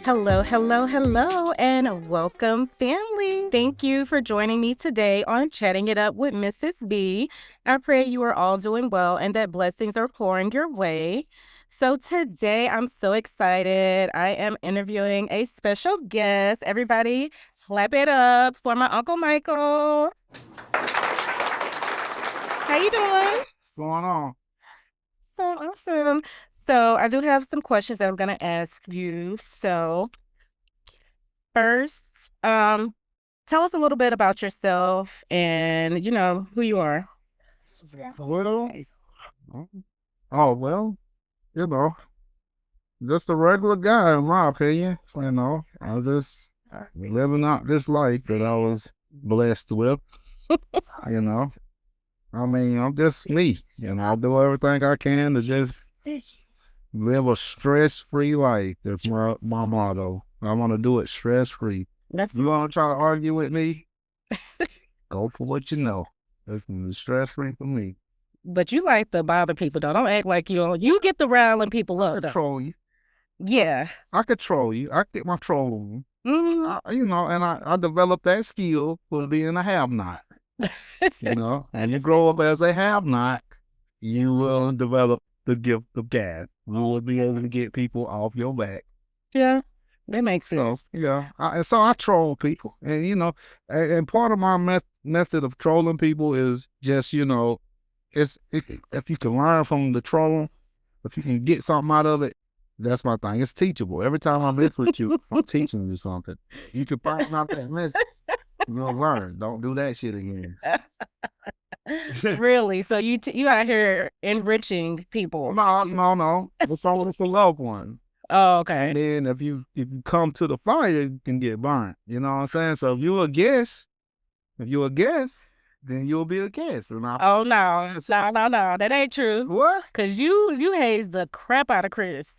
Hello, hello, hello, and welcome, family. Thank you for joining me today on Chatting It Up with Mrs. B. I pray you are all doing well and that blessings are pouring your way. So today I'm so excited. I am interviewing a special guest. Everybody clap it up for my Uncle Michael. How you doing? What's going on? So awesome. So I do have some questions that I'm going to ask you. So first, tell us a little bit about yourself and, who you are. Little? Oh, well, you know, just a regular guy, in my opinion. I just living out this life that I was blessed with. you know, I'm just me. I do everything I can to just live a stress-free life. That's my motto. I want to do it stress-free. You want to try to argue with me? Go for what you know. It's stress-free for me. But you like to bother people, though. Don't act like you get the riling people up. Control you. Yeah. I control you. I get my troll on. Mm-hmm. And I developed that skill for being a have-not. And you grow up as a have-not, you will develop the gift of gab. You will be able to get people off your back. Yeah, that makes sense. So I troll people, and and part of my method of trolling people is just if you can learn from the trolling, if you can get something out of it, that's my thing. It's teachable. Every time I mess with you, I'm teaching you something. You can find out that message. You'll learn. Don't do that shit again. Really? So you out here enriching people? No. It's only for loved ones. Oh, okay. And then if you come to the fire, you can get burned. You know what I'm saying? So if you're a guest, then you'll be a guest. Oh no, that ain't true. What? Cause you hazed the crap out of Chris.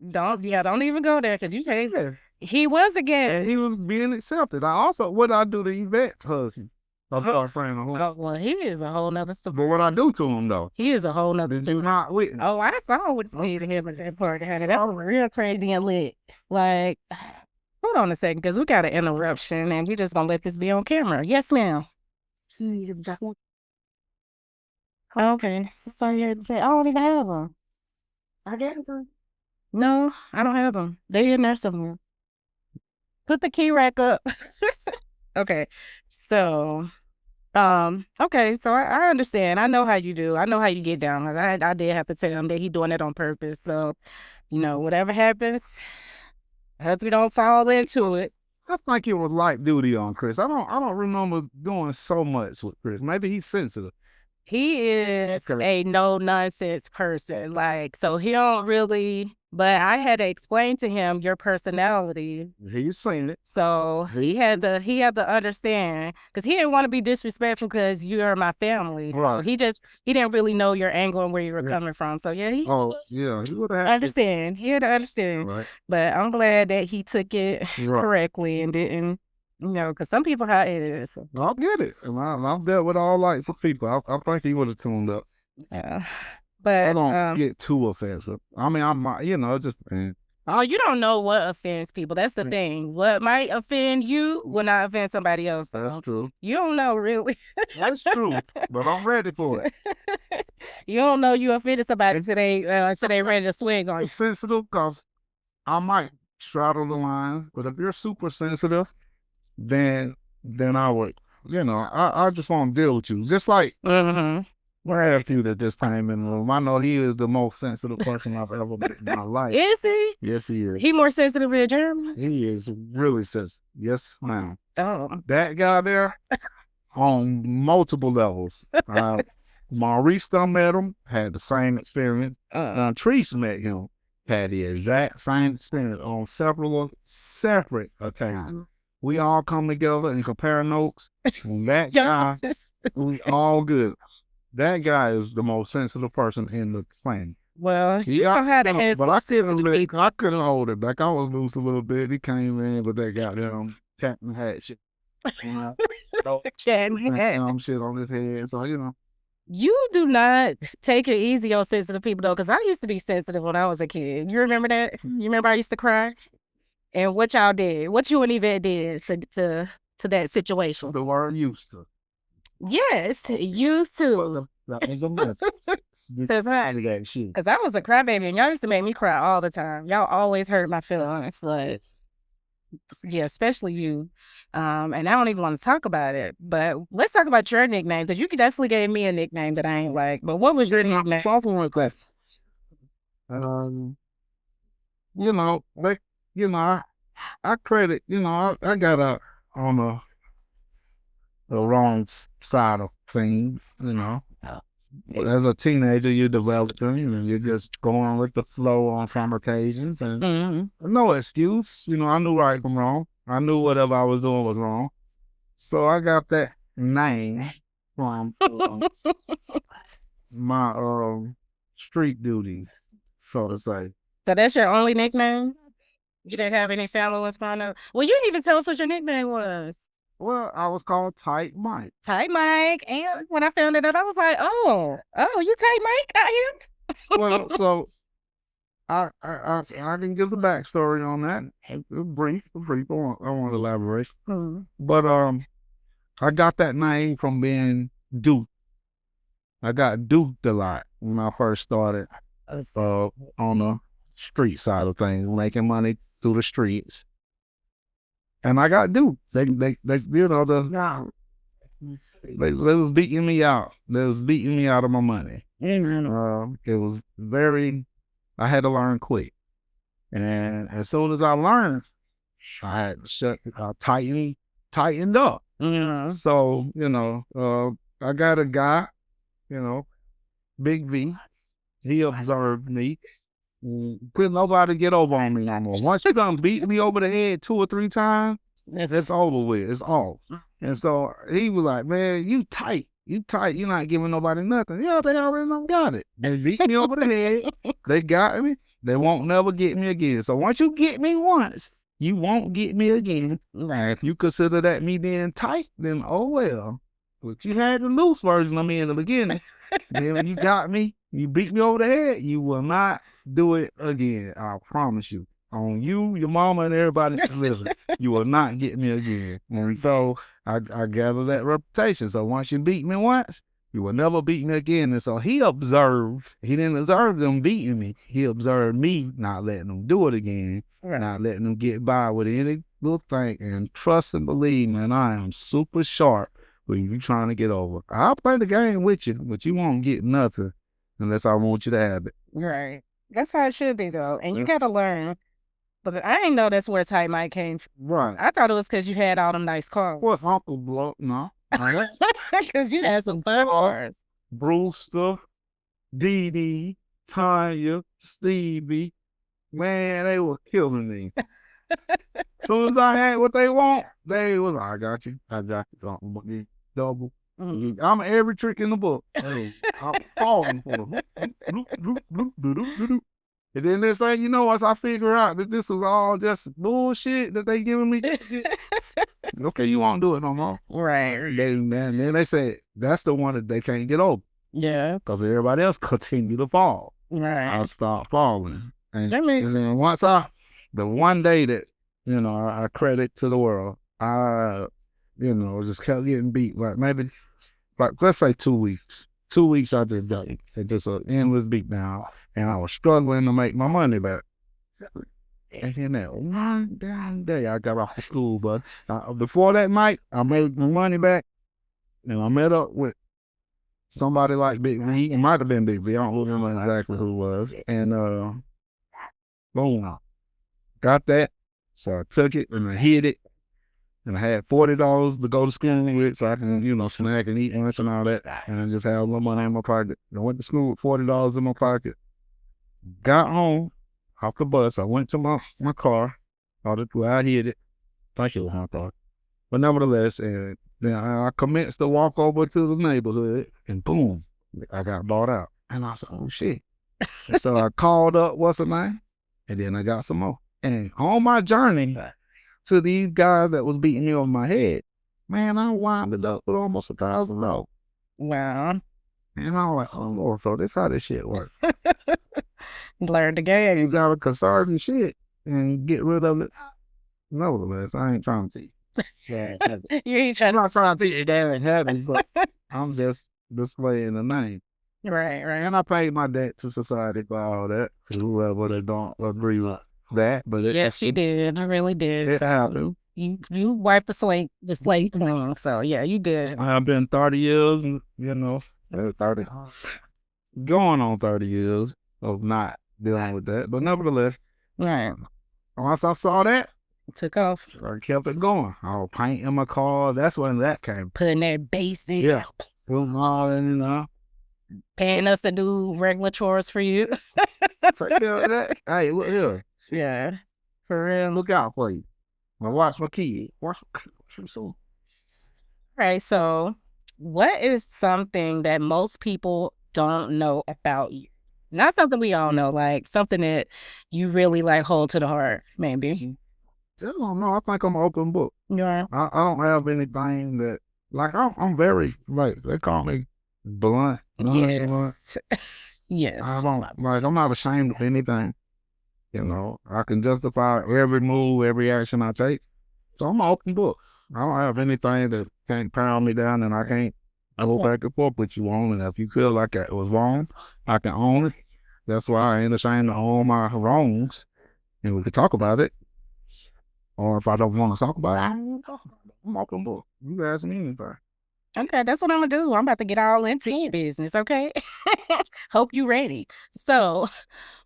Don't even go there, cause you hazed him. He was a guest. And he was being accepted. What did I do to Yvette's husband? Oh, well, he is a whole nother story. But what I do to him though? He is a whole nother. Did you not witness? Oh, I saw what he did at that party. That was real crazy and lit. Like, hold on a second, because we got an interruption, and we just gonna let this be on camera. Yes, ma'am. Okay. Sorry, I don't even have them. I got them. No, I don't have them. They're in there somewhere. Put the key rack up. Okay. So, okay. So I understand. I know how you do. I know how you get down. I did have to tell him that he doing it on purpose. So, whatever happens, I hope you don't fall into it. I think it was light duty on Chris. I don't remember doing so much with Chris. Maybe he's sensitive. He is a no-nonsense person. Like, so he don't really... But I had to explain to him your personality. He's seen it. So he had to understand, because he didn't want to be disrespectful because you are my family. So right. He didn't really know your angle and where you were coming from. So yeah, he would have understand. He had to understand. Right. But I'm glad that he took it correctly and didn't, because some people how it is. So. I'll get it. And I've dealt with all types of people. I think he would have tuned up. Yeah. But I don't get too offensive. I mean, it just depends. Oh, you don't know what offends people. That's the thing. What might offend you will not offend somebody else. That's true. You don't know, really. That's true. But I'm ready for it. You don't know you offended somebody today ready to swing on you. Sensitive, because I might straddle the line. But if you're super sensitive, then I would, I just want to deal with you. Just like... Mm-hmm. We're a few that just came in the room. I know he is the most sensitive person I've ever met in my life. Is he? Yes, he is. He more sensitive than Jeremy? He is really sensitive. Yes, ma'am. Oh. That guy there, on multiple levels. Maurice done met him, had the same experience. Treese met him, had the exact same experience on several separate occasions. We all come together and compare notes. And that guy, we all good. That guy is the most sensitive person in the planet. Well, you don't have to have but I couldn't hold it back. I was loose a little bit. He came in with that goddamn cat and hat shit. Cat and hat. Shit on his head. So, You do not take it easy on sensitive people, though, because I used to be sensitive when I was a kid. You remember that? You remember I used to cry? And what y'all did? What you and Yvette did to that situation? The word used to. Yes, used to. Because I was a crybaby and y'all used to make me cry all the time. Y'all always hurt my feelings. Like, yeah, especially you. And I don't even want to talk about it. But let's talk about your nickname, because you definitely gave me a nickname that I ain't like. But what was your nickname? You know, like, I credit, I got on the wrong side of things, As a teenager, you're developing and you're just going with the flow on some occasions, and no excuse. I knew right from wrong. I knew whatever I was doing was wrong. So I got that name from my street duties, so to say. So that's your only nickname? You didn't have any followers find out? Well, you didn't even tell us what your nickname was. Well, I was called Tight Mike. Tight Mike. And when I found it out, I was like, oh, you Tight Mike out here? Well, so I can give the backstory on that. It's brief. I won't elaborate. But I got that name from being duped. I got duped a lot when I first started on the street side of things, making money through the streets. And I got duped. They was beating me out. They was beating me out of my money. It was I had to learn quick. And as soon as I learned, I had tightened up. So, I got a guy, Big V. He observed me. Couldn't nobody get over on me no more. Once you done beat me over the head 2 or 3 times, it's over with. It's off. And so he was like, man, you tight. You're not giving nobody nothing. Yeah, they already done got it. They beat me over the head. They got me. They won't never get me again. So once you get me once, you won't get me again. If you consider that me being tight, then oh well. But you had the loose version of me in the beginning. Then when you got me, you beat me over the head, you will not do it again. I promise you. On you, your mama, and everybody that's listening, you will not get me again. And so I gather that reputation. So once you beat me once, you will never beat me again. And so he didn't observe them beating me. He observed me not letting them do it again, not letting them get by with any little thing. And trust and believe, man, I am super sharp when you trying to get over. I'll play the game with you, but you won't get nothing unless I want you to have it. Right. That's how it should be, though. And you got to learn. But I didn't know that's where Tight Mike came from. Right. I thought it was because you had all them nice cars. What's Uncle Blow? No. Because you had some fun cars. Brewster, Dee Dee, Tanya, Stevie. Man, they were killing me. Soon as I had what they want, they was, I got you something. Double. I'm every trick in the book. I'm falling for them. And then this thing, once I figure out that this was all just bullshit that they giving me, okay, you won't do it no more. Right. Then they said, that's the one that they can't get over. Yeah. Because everybody else continue to fall. Right. I start falling. And then the one day that, I credit to the world, I, just kept getting beat. Let's say 2 weeks. 2 weeks I just got it. It's just an endless beat down. And I was struggling to make my money back. And then that one damn day I got off of school, but before that night, I made my money back. And I met up with somebody like Big V. It might have been Big V. I don't remember exactly who it was. And boom, got that. So I took it and I hid it. And I had $40 to go to school with, so I can, snack and eat lunch and all that. And I just had a little money in my pocket. I went to school with $40 in my pocket. Got home off the bus. I went to my car. I hid it. Thank you, my car. But nevertheless, and then I commenced to walk over to the neighborhood, and boom, I got bought out. And I said, oh shit. And so I called up what's her name, and then I got some more. And on my journey to these guys that was beating me over my head, man, I winded up with almost $1,000. Wow. And I was like, oh Lord, so this how this shit works. Learn the game. You gotta conserve your shit and get rid of it nevertheless, I ain't trying to teach. Yeah, You ain't I'm trying to. not trying to teach you that in heaven, but I'm just displaying the name. Right, right. And I paid my debt to society for all that. For whoever that don't agree with that, but Yes, you did. I really did. it So happened. you wiped the slate clean. So yeah, you good. I've been 30 years, you know, 30, going on 30 years of not dealing with that. But nevertheless, Right. once I saw that, Took off. I kept it going. I was painting my car. That's when that came. Putting that base in. Yeah. Putting all in, you know. Paying us to do regular chores for you. Take care of that. Hey, look here. Yeah. For real. Look out for you. I watch my kid. Watch my kid. So, Right. So, what is something that most people don't know about you? Not something we all know, like something that you really like hold to the heart, maybe. I don't know. I think I'm an open book. Yeah. I don't have anything that, like, I'm very, like, they call me blunt. Nonchalant. Yes. Yes. I don't, like, I'm not ashamed of anything. You know, I can justify every move, every action I take. So I'm an open book. I don't have anything that can't pound me down, and I can't go back and forth with you on. And if you feel like it was wrong, I can own it. That's why I ain't ashamed to own my wrongs, and we can talk about it. Or if I don't want to talk about it, I don't want to talk about it. I'm open book. You can ask me anything. Okay, that's what I'm gonna do. I'm about to get all into your business, okay? Hope you ready. So,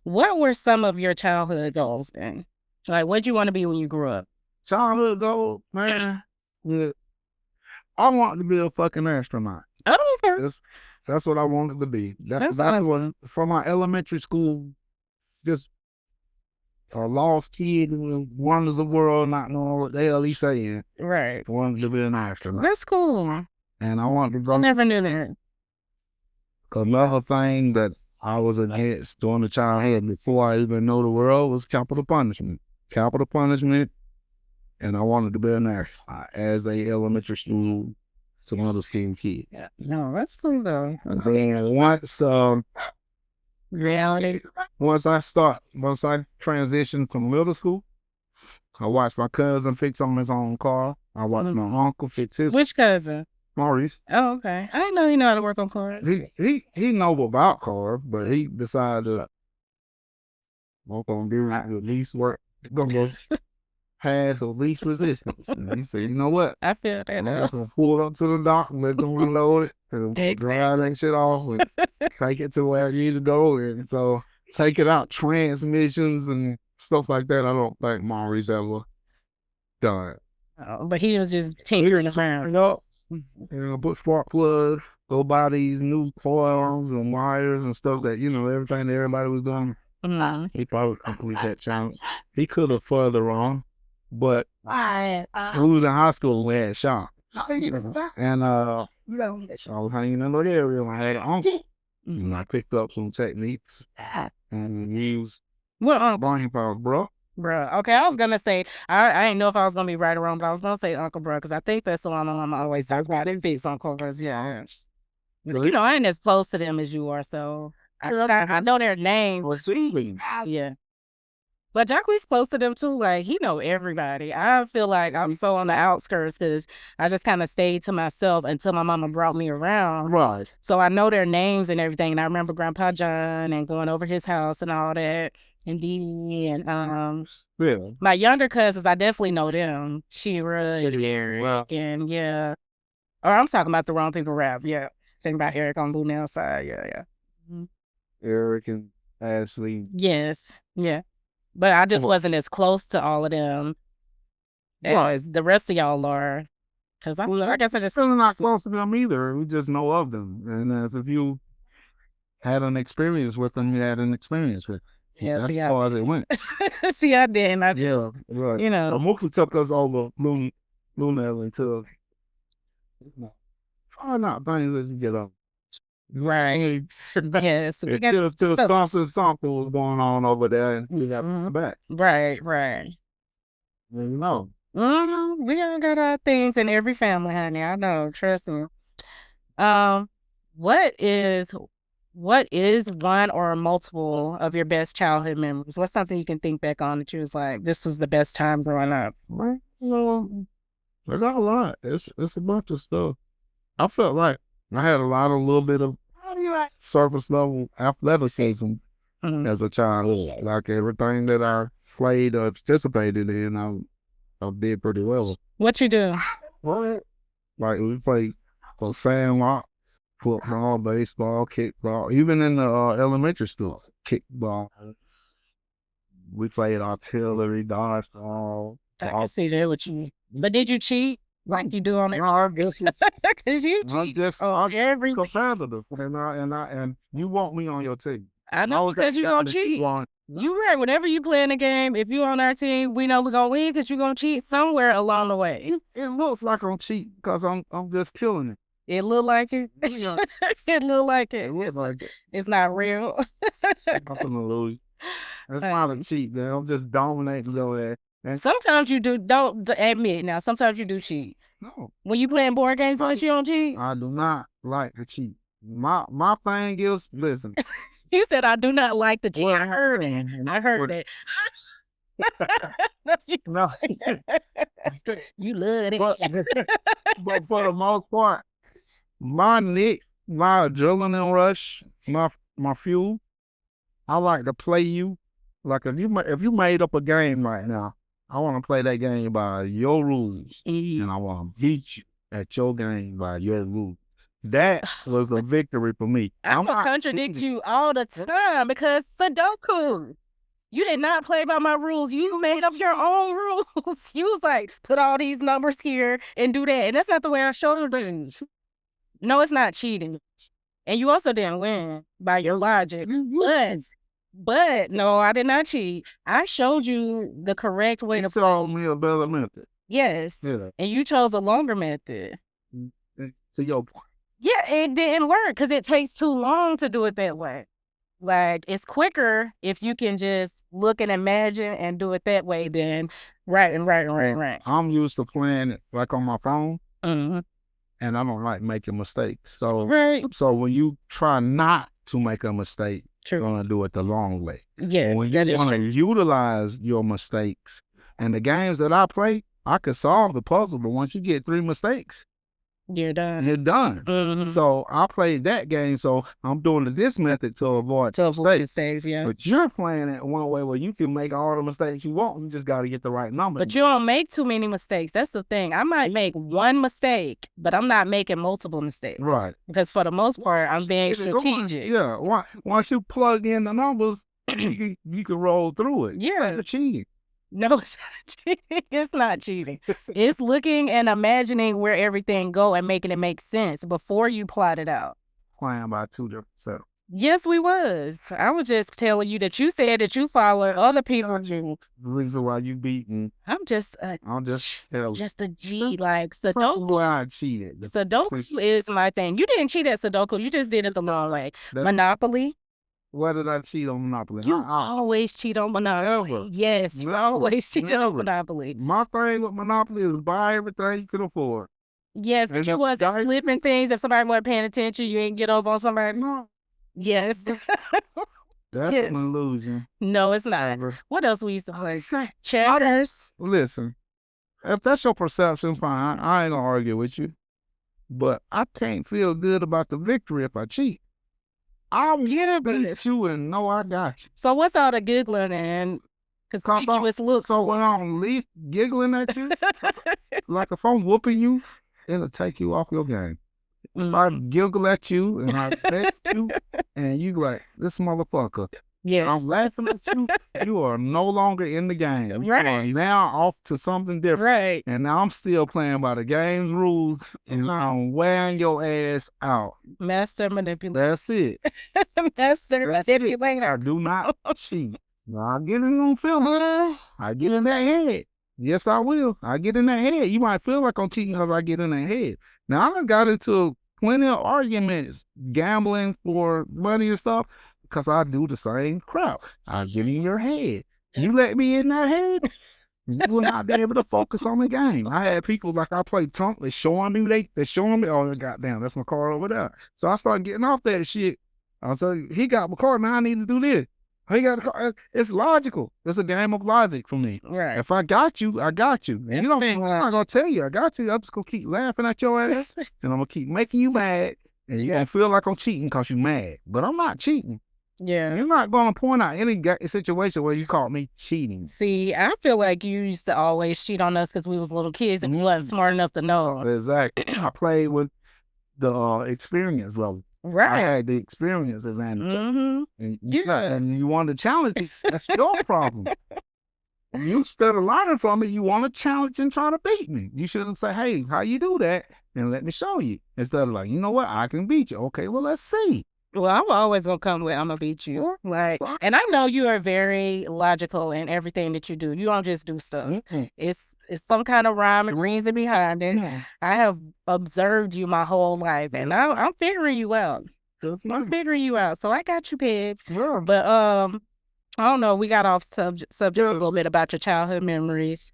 what were some of your childhood goals then? Like, what'd you want to be when you grew up? Childhood goal, man. Yeah. I wanted to be a fucking astronaut. Oh, okay. That's what I wanted to be. That's awesome. what, for my elementary school, just a lost kid who wanders the world not knowing what the hell he's saying. Right. Wanted to be an astronaut. That's cool. And I wanted to go. I never knew that. Another thing that I was against during the childhood before I even know the world was capital punishment. Capital punishment, and I wanted to be an astronaut as a elementary school to another school kid. Yeah. No, that's cool though. Then Reality. once I transitioned from middle school, I watched my cousin fix on his own car. I watched my uncle fix his. Which cousin? Maurice. Oh, okay. I didn't know he know how to work on cars. He know about cars, but he decided to work on doing the least work. Go pass or least resistance. And he said, you know what? I feel that. I'm just gonna pull it up to the dock and let them reload it and drive that shit off and take it to where you need to go. And so taking out transmissions and stuff like that, I don't think Maurice ever done. Oh, but he was just tinkering around. Up, put spark plugs, go buy these new coils and wires and stuff that, everything that everybody was doing. Mm-hmm. He probably complete that challenge. He could have further on, but we was in high school, we had shop. And I was hanging in the area and I had an uncle. And I picked up some techniques and used brain power, bro. Bruh. Okay, I was gonna say I didn't know if I was gonna be right or wrong, but I was gonna say Uncle Bruh because I think that's the one my mama always talks about. It fix Uncle Bruh, yeah. So, I ain't as close to them as you are, so I know their names. Yeah. But Jacquees close to them too. Like he know everybody. I feel like I'm so on the outskirts because I just kind of stayed to myself until my mama brought me around. Right. So I know their names and everything. And I remember Grandpa John and going over his house and all that. And Dee and Really? my younger cousins, I definitely know them. Shira and Eric and yeah. Or I'm talking about the wrong people rap. Yeah. Think about Eric on Blue Nail side. Yeah, yeah. Mm-hmm. Eric and Ashley. Yes. Yeah. But I just wasn't as close to all of them as the rest of y'all are. Because I guess I just... Still not close to them either. We just know of them. And if you had an experience with them, you had an experience with them. Yeah, that's as far as it went. See, I didn't. I just, right. Mookie took us over Blue Nail until... Try not things that you get up. Right. Yes. Until something was going on over there and we got back. Right. You know. We all got our things in every family, honey. I know. Trust me. What is What is one or multiple of your best childhood memories? What's something you can think back on that you was like, this was the best time growing up? Well, I got a lot. It's a bunch of stuff. I felt like I had a lot of little bit of surface level athleticism as a child. Like everything that I played or participated in, I did pretty well. What you do? What? Like we played for sandlot, football, baseball, kickball, even in the elementary school, kickball. We played artillery, dodgeball. I can see that with you. But did you cheat like you do on the? No, I guess Because you cheat. I'm just every. competitive, and you want me on your team. I know because you gonna cheat. You right. Whenever you play in a game, if you on our team, we know we're gonna win because you're gonna cheat somewhere along the way. It looks like I'm cheating because I'm just killing it. It look like it. Yeah. It look like it. It looks like it. It's not real. That's an illusion. That's not a cheat, man. I'm just dominating your ass. And sometimes you do. Don't admit now. Sometimes you do cheat. No. When you playing board games, unless you don't cheat. I do not like to cheat. My thing is, listen. You said I do not like the cheat. I heard it. I heard it. No. You love it. But for the most part, my adrenaline rush, my fuel, I like to play you. Like if you made up a game right now, I want to play that game by your rules, and I want to beat you at your game by your rules. That was a victory for me. I'm gonna contradict you all the time because Sudoku. You did not play by my rules. You made up your own rules. You was like, put all these numbers here and do that. And that's not the way I showed you. No, it's not cheating. And you also didn't win by your logic. But no, I did not cheat. I showed you the correct way to play. You showed me a better method. Yes. Yeah. And you chose a longer method. To your point. Yeah, it didn't work because it takes too long to do it that way. Like, it's quicker if you can just look and imagine and do it that way than right. I'm used to playing it like on my phone, mm-hmm. and I don't like making mistakes. So when you try not to make a mistake, you're going to do it the long way. Yes, when you want to utilize your mistakes, and the games that I play, I could solve the puzzle, but once you get 3 mistakes, you're done. You're done. Mm-hmm. So I played that game, so I'm doing this method to avoid mistakes. Yeah. But you're playing it one way where you can make all the mistakes you want. You just got to get the right number. But you don't make too many mistakes. That's the thing. I might make one mistake, but I'm not making multiple mistakes. Right. Because for the most part, I'm being strategic. Yeah. Once you plug in the numbers, you can roll through it. Yeah. It's cheating. No, it's not cheating. It's not cheating. It's looking and imagining where everything go and making it make sense before you plot it out. Playing by 2 different setups. Yes, we was. I was just telling you that you said that you follow other people. The reason why you beating. I'm just a G. Like Sudoku. Why I cheated. Sudoku is my thing. You didn't cheat at Sudoku. You just did it the long way. Monopoly. Why did I cheat on Monopoly? You always cheat on Monopoly. Never. Yes, you always cheat on Monopoly. My thing with Monopoly is buy everything you can afford. Yes, but you wasn't slipping things. If somebody wasn't paying attention, you ain't get over on somebody. No. Yes. That's an illusion. No, it's not. What else we used to play? Checkers. Listen, if that's your perception, fine. I ain't gonna argue with you. But I can't feel good about the victory if I cheat. I'm gonna beat you and know I got you. So what's all the giggling and conspicuous looks? So when I'm giggling at you, like if I'm whooping you, it'll take you off your game. If I giggle at you and I text you and you like, this motherfucker. Yes. I'm laughing at you. You are no longer in the game. Right. You are now off to something different. Right. And now I'm still playing by the game's rules and I'm wearing your ass out. Master manipulator. That's it. Master manipulator. I do not cheat. I get it on film. I get in that head. Yes, I will. I get in that head. You might feel like I'm cheating because I get in that head. Now, I done got into plenty of arguments, gambling for money and stuff, because I do the same crap. I get in your head. You let me in that head, you will not be able to focus on the game. I had people like I play Trump, they're showing me, oh, goddamn, that's my car over there. So I started getting off that shit. I'll say, he got my car, now I need to do this. He got the car. It's logical. It's a game of logic for me. Right. If I got you, I got you. And I'm not gonna tell you I got you. I'm just gonna keep laughing at your ass, and I'm gonna keep making you mad, and you're gonna feel like I'm cheating because you mad. But I'm not cheating. Yeah. You're not gonna point out any situation where you caught me cheating. See, I feel like you used to always cheat on us because we was little kids and we wasn't smart enough to know. Exactly. I played with the experience level. Right. I had the experience advantage. Mm-hmm. And you want to challenge it. That's your problem. You instead of learning from it, you want to challenge and try to beat me. You shouldn't say, hey, how you do that? And let me show you. Instead of like, you know what? I can beat you. Okay, well, let's see. Well, I'm always going to come with, I'm going to beat you. Like, and I know you are very logical in everything that you do. You don't just do stuff. Mm-hmm. It's some kind of rhyme and reason behind it. Mm-hmm. I have observed you my whole life, and I'm figuring you out. I'm figuring you out. So I got you, Pib. Yeah. But, I don't know. We got off subject a little bit about your childhood memories.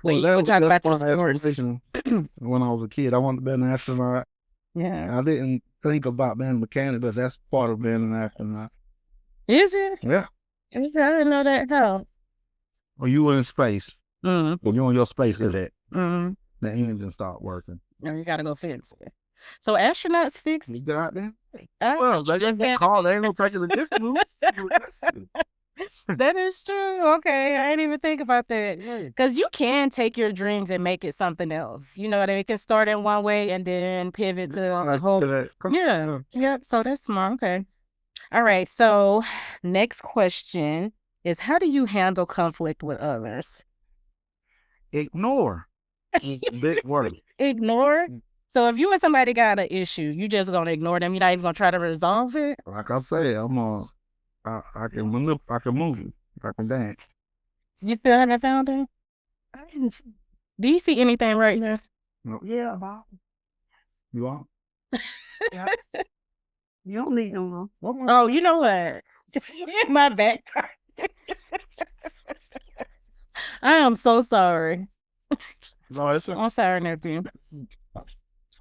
Well, you talk about your sports. When I was a kid, I wanted to be an astronaut. Yeah. I didn't think about being a mechanic, but that's part of being an astronaut. Is it? Yeah. I didn't know that. How? Well, you were in space. Mm-hmm. Well, you on your space visit. Mm-hmm. The engine stopped working. No, you got to go fix it. So astronauts fix it? You got that? Well, they just get called. They ain't gonna take it a different route. That is true. Okay, I didn't even think about that. Because you can take your dreams and make it something else. You know, they can start in one way and then pivot to a whole. Yeah. Yep. So that's smart. Okay. All right. So next question is, how do you handle conflict with others? Ignore. Big word. Ignore. So if you and somebody got an issue, you just gonna ignore them. You're not even gonna try to resolve it. Like I say, I can move, I can dance. You still haven't found it? Do you see anything right now? No. Yeah, Bob. You want? Yeah. You don't need no more. Oh, you know what? My back. I am so sorry. No, I'm sorry, nephew.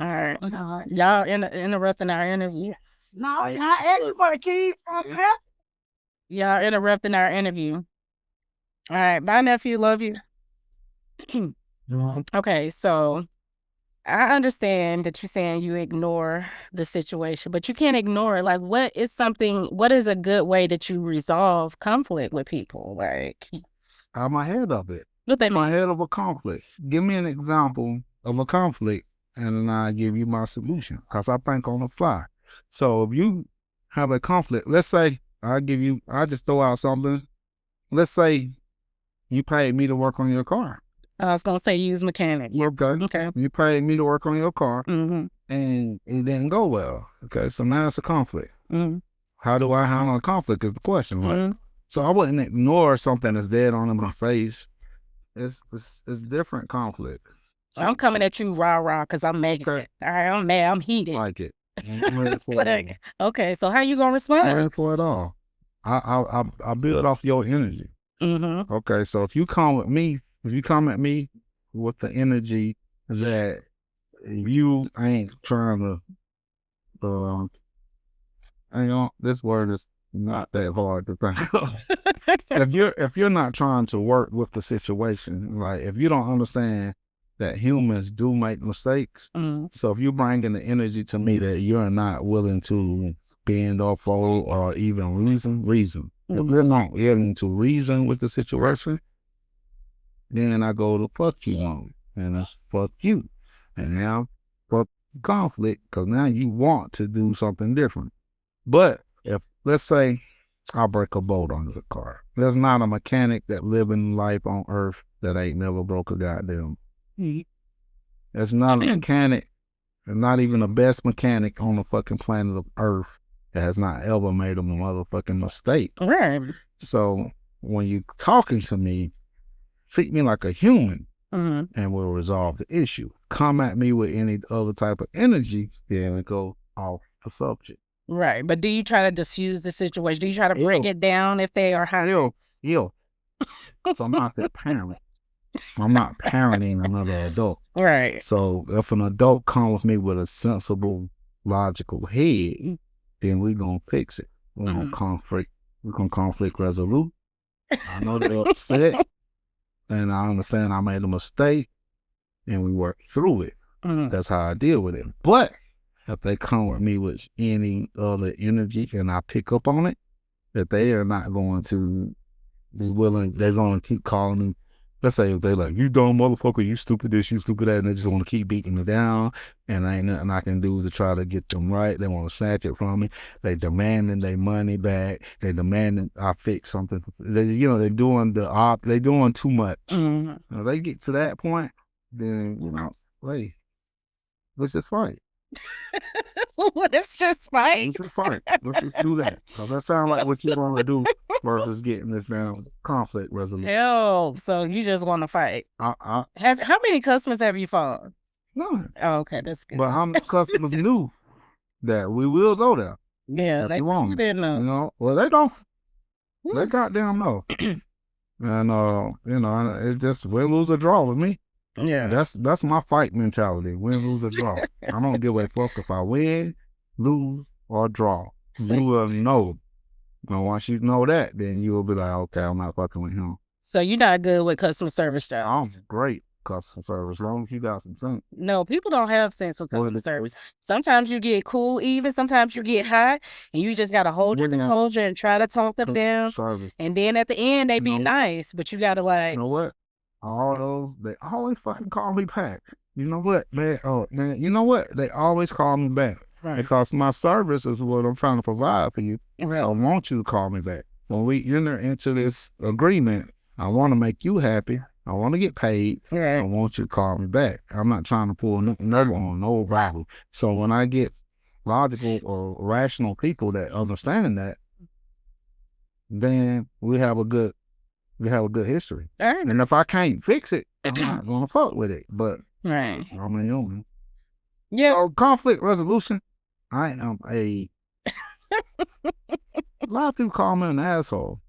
All right. Y'all interrupting our interview. No, not everybody keep Y'all interrupting our interview. All right. Bye, nephew. Love you. Okay, so I understand that you're saying you ignore the situation, but you can't ignore it. Like, what is a good way that you resolve conflict with people? Like, I'm ahead of it. What they mean? I'm ahead of a conflict. Give me an example of a conflict, and then I give you my solution, because I think on the fly. So if you have a conflict, let's say I just throw out something. Let's say you paid me to work on your car. I was going to say use mechanic. Okay. You paid me to work on your car, mm-hmm. and it didn't go well. Okay, so now it's a conflict. Mm-hmm. How do I handle a conflict is the question, right? Mm-hmm. So I wouldn't ignore something that's dead on in my face. It's different conflict. I'm coming at you rah because I'm mad. Okay. All right, I'm mad. I'm heated. Like it. I'm ready for it. Okay, so how you gonna respond? I'm ready for it all. I build off your energy. Mm-hmm. Okay, so if you come at me with the energy that you ain't trying to, hang on, this word is not that hard to think of. If you're not trying to work with the situation, like if you don't understand that humans do make mistakes, mm-hmm. so if you bring in the energy to me that you're not willing to bend or fold or even reason. Mm-hmm. If you're not willing to reason with the situation, then I go to fuck you on, and that's fuck you. And now fuck conflict, because now you want to do something different. But if, let's say, I break a bolt on your car, there's not a mechanic that living life on earth that ain't never broke a goddamn. Mm-hmm. There's not a mechanic, and not even the best mechanic on the fucking planet of earth that has not ever made a motherfucking mistake. Right. So when you talking to me, treat me like a human, mm-hmm. and we'll resolve the issue. Come at me with any other type of energy, then we go off the subject. Right. But do you try to diffuse the situation? Do you try to break it down if they are high? So I'm not their parent. I'm not parenting another adult. Right. So if an adult comes with me with a sensible, logical head, then we gonna fix it. We're gonna conflict. We're gonna conflict resolute. I know they're upset, and I understand I made a mistake, and we work through it. That's how I deal with it. But if they come with me with any other energy and I pick up on it, that they are not going to be willing, they're going to keep calling me. Let's say if they're like, you dumb motherfucker, you stupid this, you stupid that, and they just want to keep beating me down, and ain't nothing I can do to try to get them right. They want to snatch it from me. They demanding their money back. They demanding I fix something. They're doing they doing too much. If they get to that point, then, hey, let's just fight. Let's just fight. Let's just fight. Let's just do that. Because that sounds like what you want to do versus getting this down conflict resolution. Hell, so you just want to fight. How many customers have you fought? None. Oh, okay, that's good. But how many customers knew that we will go there? Yeah, they didn't know. Well, they don't. They goddamn know. And it just win, lose, or draw with me. Yeah, that's my fight mentality. Win, lose, or draw. I don't give a fuck if I win, lose, or draw. You will know. And once you know that, then you will be like, okay, I'm not fucking with him. So you're not good with customer service jobs? I'm great customer service, as long as you got some sense. No, people don't have sense with customer service. Sometimes you get cool even, sometimes you get hot, and you just got to hold your composure and try to talk them down. Service. And then at the end, they be nice, but you got to like... You know what? All those, they always fucking call me back. You know what, man? Oh, man, you know what? They always call me back. Right. Because my service is what I'm trying to provide for you. Right. So I want you to call me back. When we enter into this agreement, I want to make you happy. I want to get paid. Right. I want you to call me back. I'm not trying to pull another on nobody. So when I get logical or rational people that understand that, then we have a good history. Right. And if I can't fix it, I'm not gonna fuck with it. But I'm a human. Yeah. So conflict resolution, I am a lot of people call me an asshole.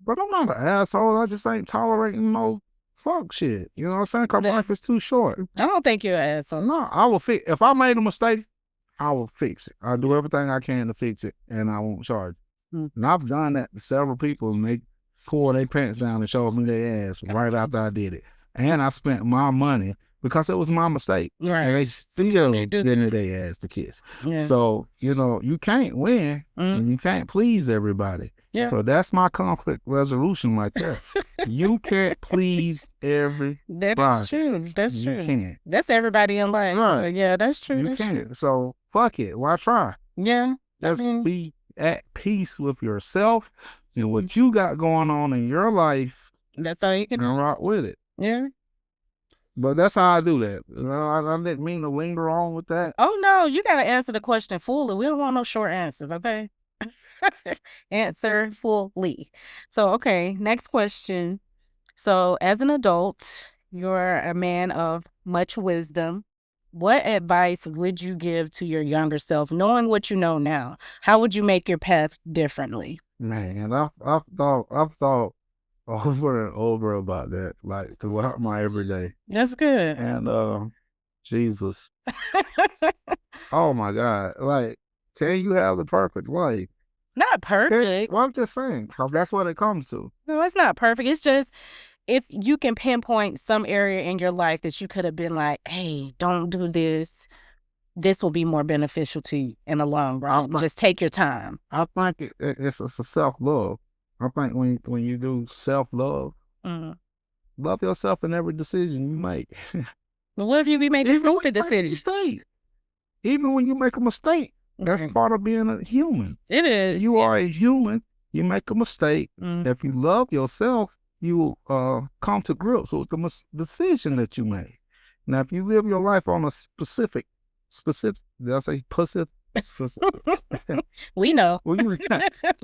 But I'm not an asshole. I just ain't tolerating no fuck shit. You know what I'm saying? Because life is too short. I don't think you're an asshole. No, I will fix. If I made a mistake, I will fix it. I'll do everything I can to fix it, and I won't charge. And I've done that to several people, and they pull their pants down and show me their ass right after I did it. And I spent my money because it was my mistake. Right. And they still didn't their ass to kiss. Yeah. So, you can't win and you can't please everybody. Yeah. So that's my conflict resolution right there. You can't please everybody. That's true. That's true. You can't. That's everybody in life. Right. Yeah, that's true. You can't. So fuck it. Why try? Yeah. Just be at peace with yourself and what you got going on in your life. That's all you can do. And rock with it. Yeah. But that's how I do that. I didn't mean to linger on with that. Oh, no. You got to answer the question fully. We don't want no short answers, okay? Answer fully. So, okay, next question. So, as an adult, you're a man of much wisdom. What advice would you give to your younger self, knowing what you know now? How would you make your path differently? Man, I've thought over and over about that, like throughout my everyday. That's good. And Jesus. Oh my God. Like, can you have the perfect life? Not perfect. Well, I'm just saying, because that's what it comes to. No, it's not perfect. It's just if you can pinpoint some area in your life that you could have been like, hey, don't do this. This will be more beneficial to you in the long run. Just take your time. I think it's a self-love. I think when you do self-love, love yourself in every decision you make. But what if you be making stupid decisions? Even when you make a mistake, that's part of being a human. It is. You are a human. You make a mistake. If you love yourself, you will come to grips with the decision that you made. Now, if you live your life on a specific, did I say specific? We know. Well,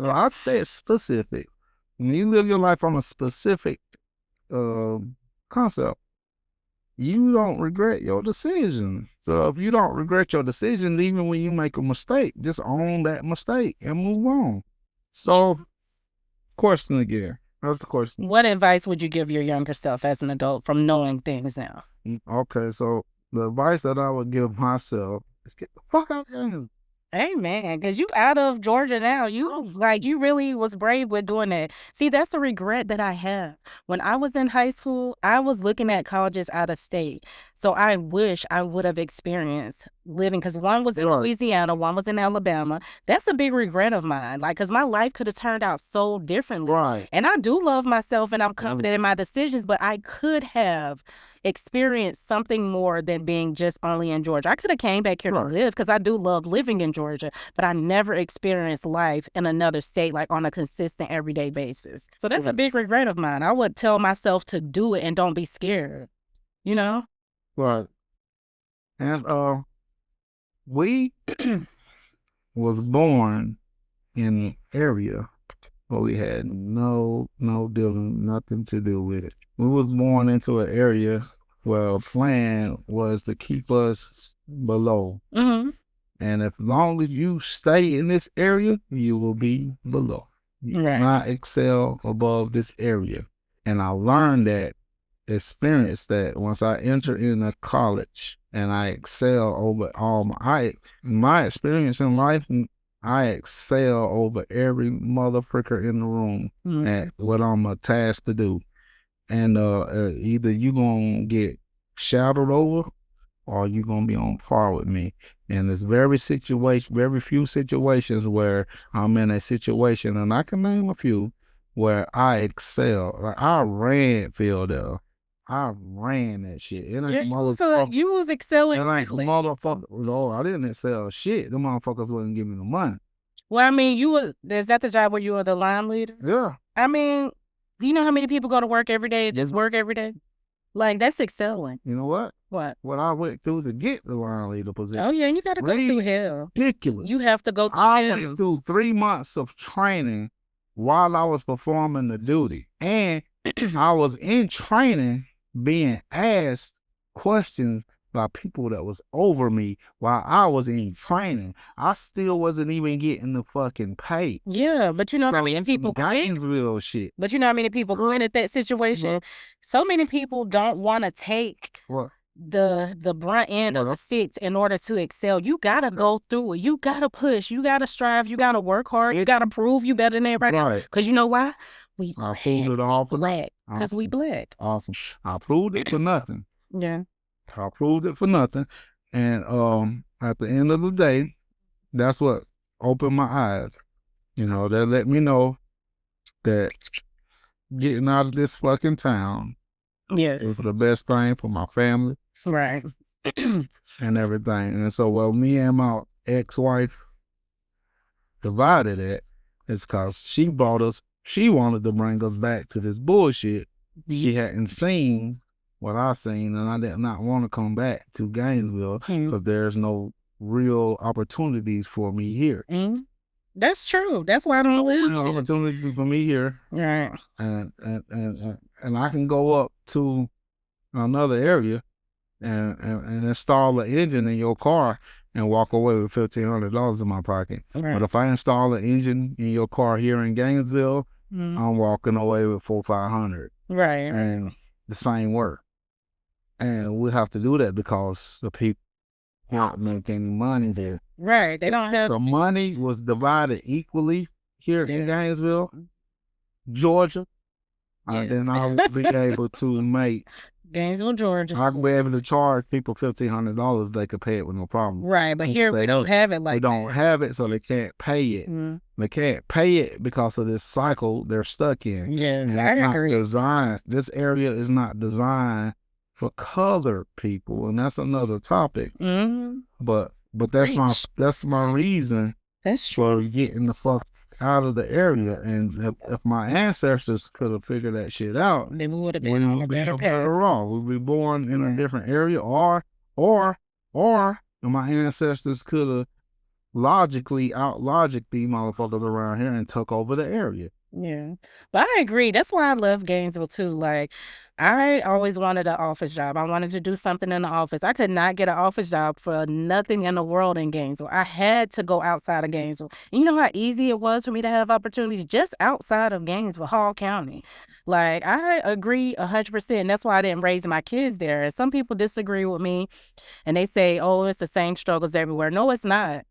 I said specific. When you live your life on a specific concept, you don't regret your decision. So if you don't regret your decision, even when you make a mistake, just own that mistake and move on. So, question again. That's the question. What advice would you give your younger self as an adult from knowing things now? Okay, so the advice that I would give myself is get the fuck out of here. Amen. Because you out of Georgia now. You really was brave with doing that. See, that's a regret that I have. When I was in high school, I was looking at colleges out of state. So I wish I would have experienced living, because one was in Louisiana, one was in Alabama. That's a big regret of mine. Like, because my life could have turned out so differently. Right. And I do love myself and I'm confident in my decisions, but I could have experience something more than being just only in Georgia. I could have came back here to live, because I do love living in Georgia, but I never experienced life in another state like on a consistent everyday basis. So that's a big regret of mine. I would tell myself to do it and don't be scared, you know? Right. And we was born in an area where we had no dealing, nothing to do with it. We was born into an area where a plan was to keep us below. Mm-hmm. And as long as you stay in this area, you will be below. You Right. not excel above this area. And I learned that, experienced that once I entered into college, and I excel over all my experience in life. I excel over every motherfucker in the room at what I'm tasked to do. And either you gonna get shadowed over or you gonna be on par with me. And there's very few situations where I'm in a situation, and I can name a few, where I excel. Like I ran Philadelphia. I ran that shit. It ain't So you was excelling. it ain't motherfucker. No, I didn't excel shit. The motherfuckers wouldn't give me the money. Well, I mean, is that the job where you were the line leader? Yeah. I mean, do you know how many people go to work every day, just work every day? Like, that's excelling. You know what? What? What I went through to get the line leader position. Oh, yeah, you got to go through hell. Ridiculous. You have to go through I hell. went through 3 months of training while I was performing the duty. And I was in training being asked questions by people that was over me while I was in training. I still wasn't even getting the fucking pay. Yeah, but you know how many people Gainesville shit. But you know how many people quit at that situation? So many people don't want to take the brunt end of the sticks in order to excel. You gotta go through it. You gotta push. You gotta strive. You gotta work hard. You gotta prove you better than everybody else. Because you know why? I proved it all for black. Because we black. Awesome. I proved it for nothing. Yeah. I proved it for nothing. And at the end of the day, that's what opened my eyes. You know, that let me know that getting out of this fucking town is the best thing for my family. Right. And everything. And so while me and my ex-wife divided it, it's because she wanted to bring us back to this bullshit. She hadn't seen what I seen, and I did not want to come back to Gainesville because there's no real opportunities for me here. That's true. That's why I don't live. No opportunities for me here. Right. And I can go up to another area and install an engine in your car and walk away with $1,500 in my pocket. Right. But if I install an engine in your car here in Gainesville, I'm walking away with $400-500. Right. And the same work. And we have to do that because the people not making money there. Right. They don't have the money was divided equally here in Gainesville, Georgia. And then I would be able to make Gainesville, Georgia. I'd be able to charge people $1,500. They could pay it with no problem. Right, but here we don't have it like that. They don't have it, so they can't pay it. They can't pay it because of this cycle they're stuck in. Yes, I agree. This area is not designed for colored people, and that's another topic. But that's my reason for getting the fuck out of the area. And if my ancestors could have figured that shit out, then we would have been on a better path. We'd be born in a different area, or my ancestors could have logically motherfuckers around here and took over the area. Yeah, but I agree. That's why I love Gainesville too. Like, I always wanted an office job. I wanted to do something in the office. I could not get an office job for nothing in the world in Gainesville. I had to go outside of Gainesville. And you know how easy it was for me to have opportunities just outside of Gainesville, Hall County. Like, I agree 100%. That's why I didn't raise my kids there. And some people disagree with me and they say, oh, it's the same struggles everywhere. No, it's not.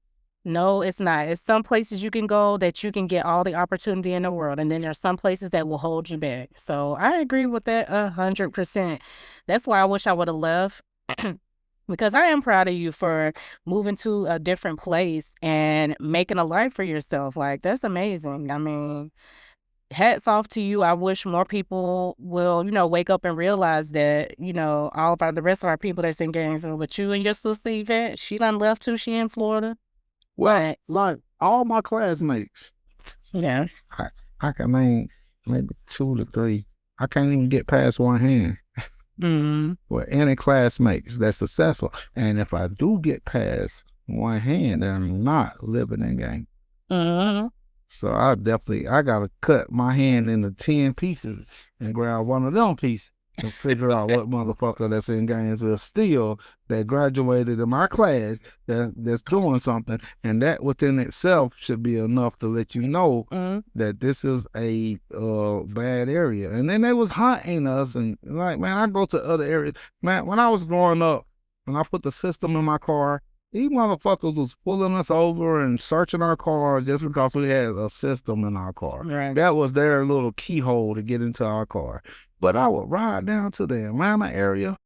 No, it's not. It's some places you can go that you can get all the opportunity in the world, and then there's some places that will hold you back. So I agree with that 100%. That's why I wish I would have left. Because I am proud of you for moving to a different place and making a life for yourself. Like, that's amazing. I mean, hats off to you. I wish more people will, wake up and realize that, all of the rest of our people that's in Gainesville, but you and your sister Yvette, she done left too. She in Florida. Well, like all my classmates, Yeah. I can name maybe 2 to 3. I can't even get past one hand. With any classmates that's successful. And if I do get past one hand, then I'm not living in game. So I gotta cut my hand into 10 pieces and grab one of them pieces and figure out what motherfucker that's in Gainesville still that graduated in my class that's doing something, and that within itself should be enough to let you know that this is a bad area. And then they was hunting us, and like, man, I go to other areas. Man, when I was growing up, when I put the system in my car, these motherfuckers was pulling us over and searching our car just because we had a system in our car. Right. That was their little keyhole to get into our car. But I would ride down to the Atlanta area,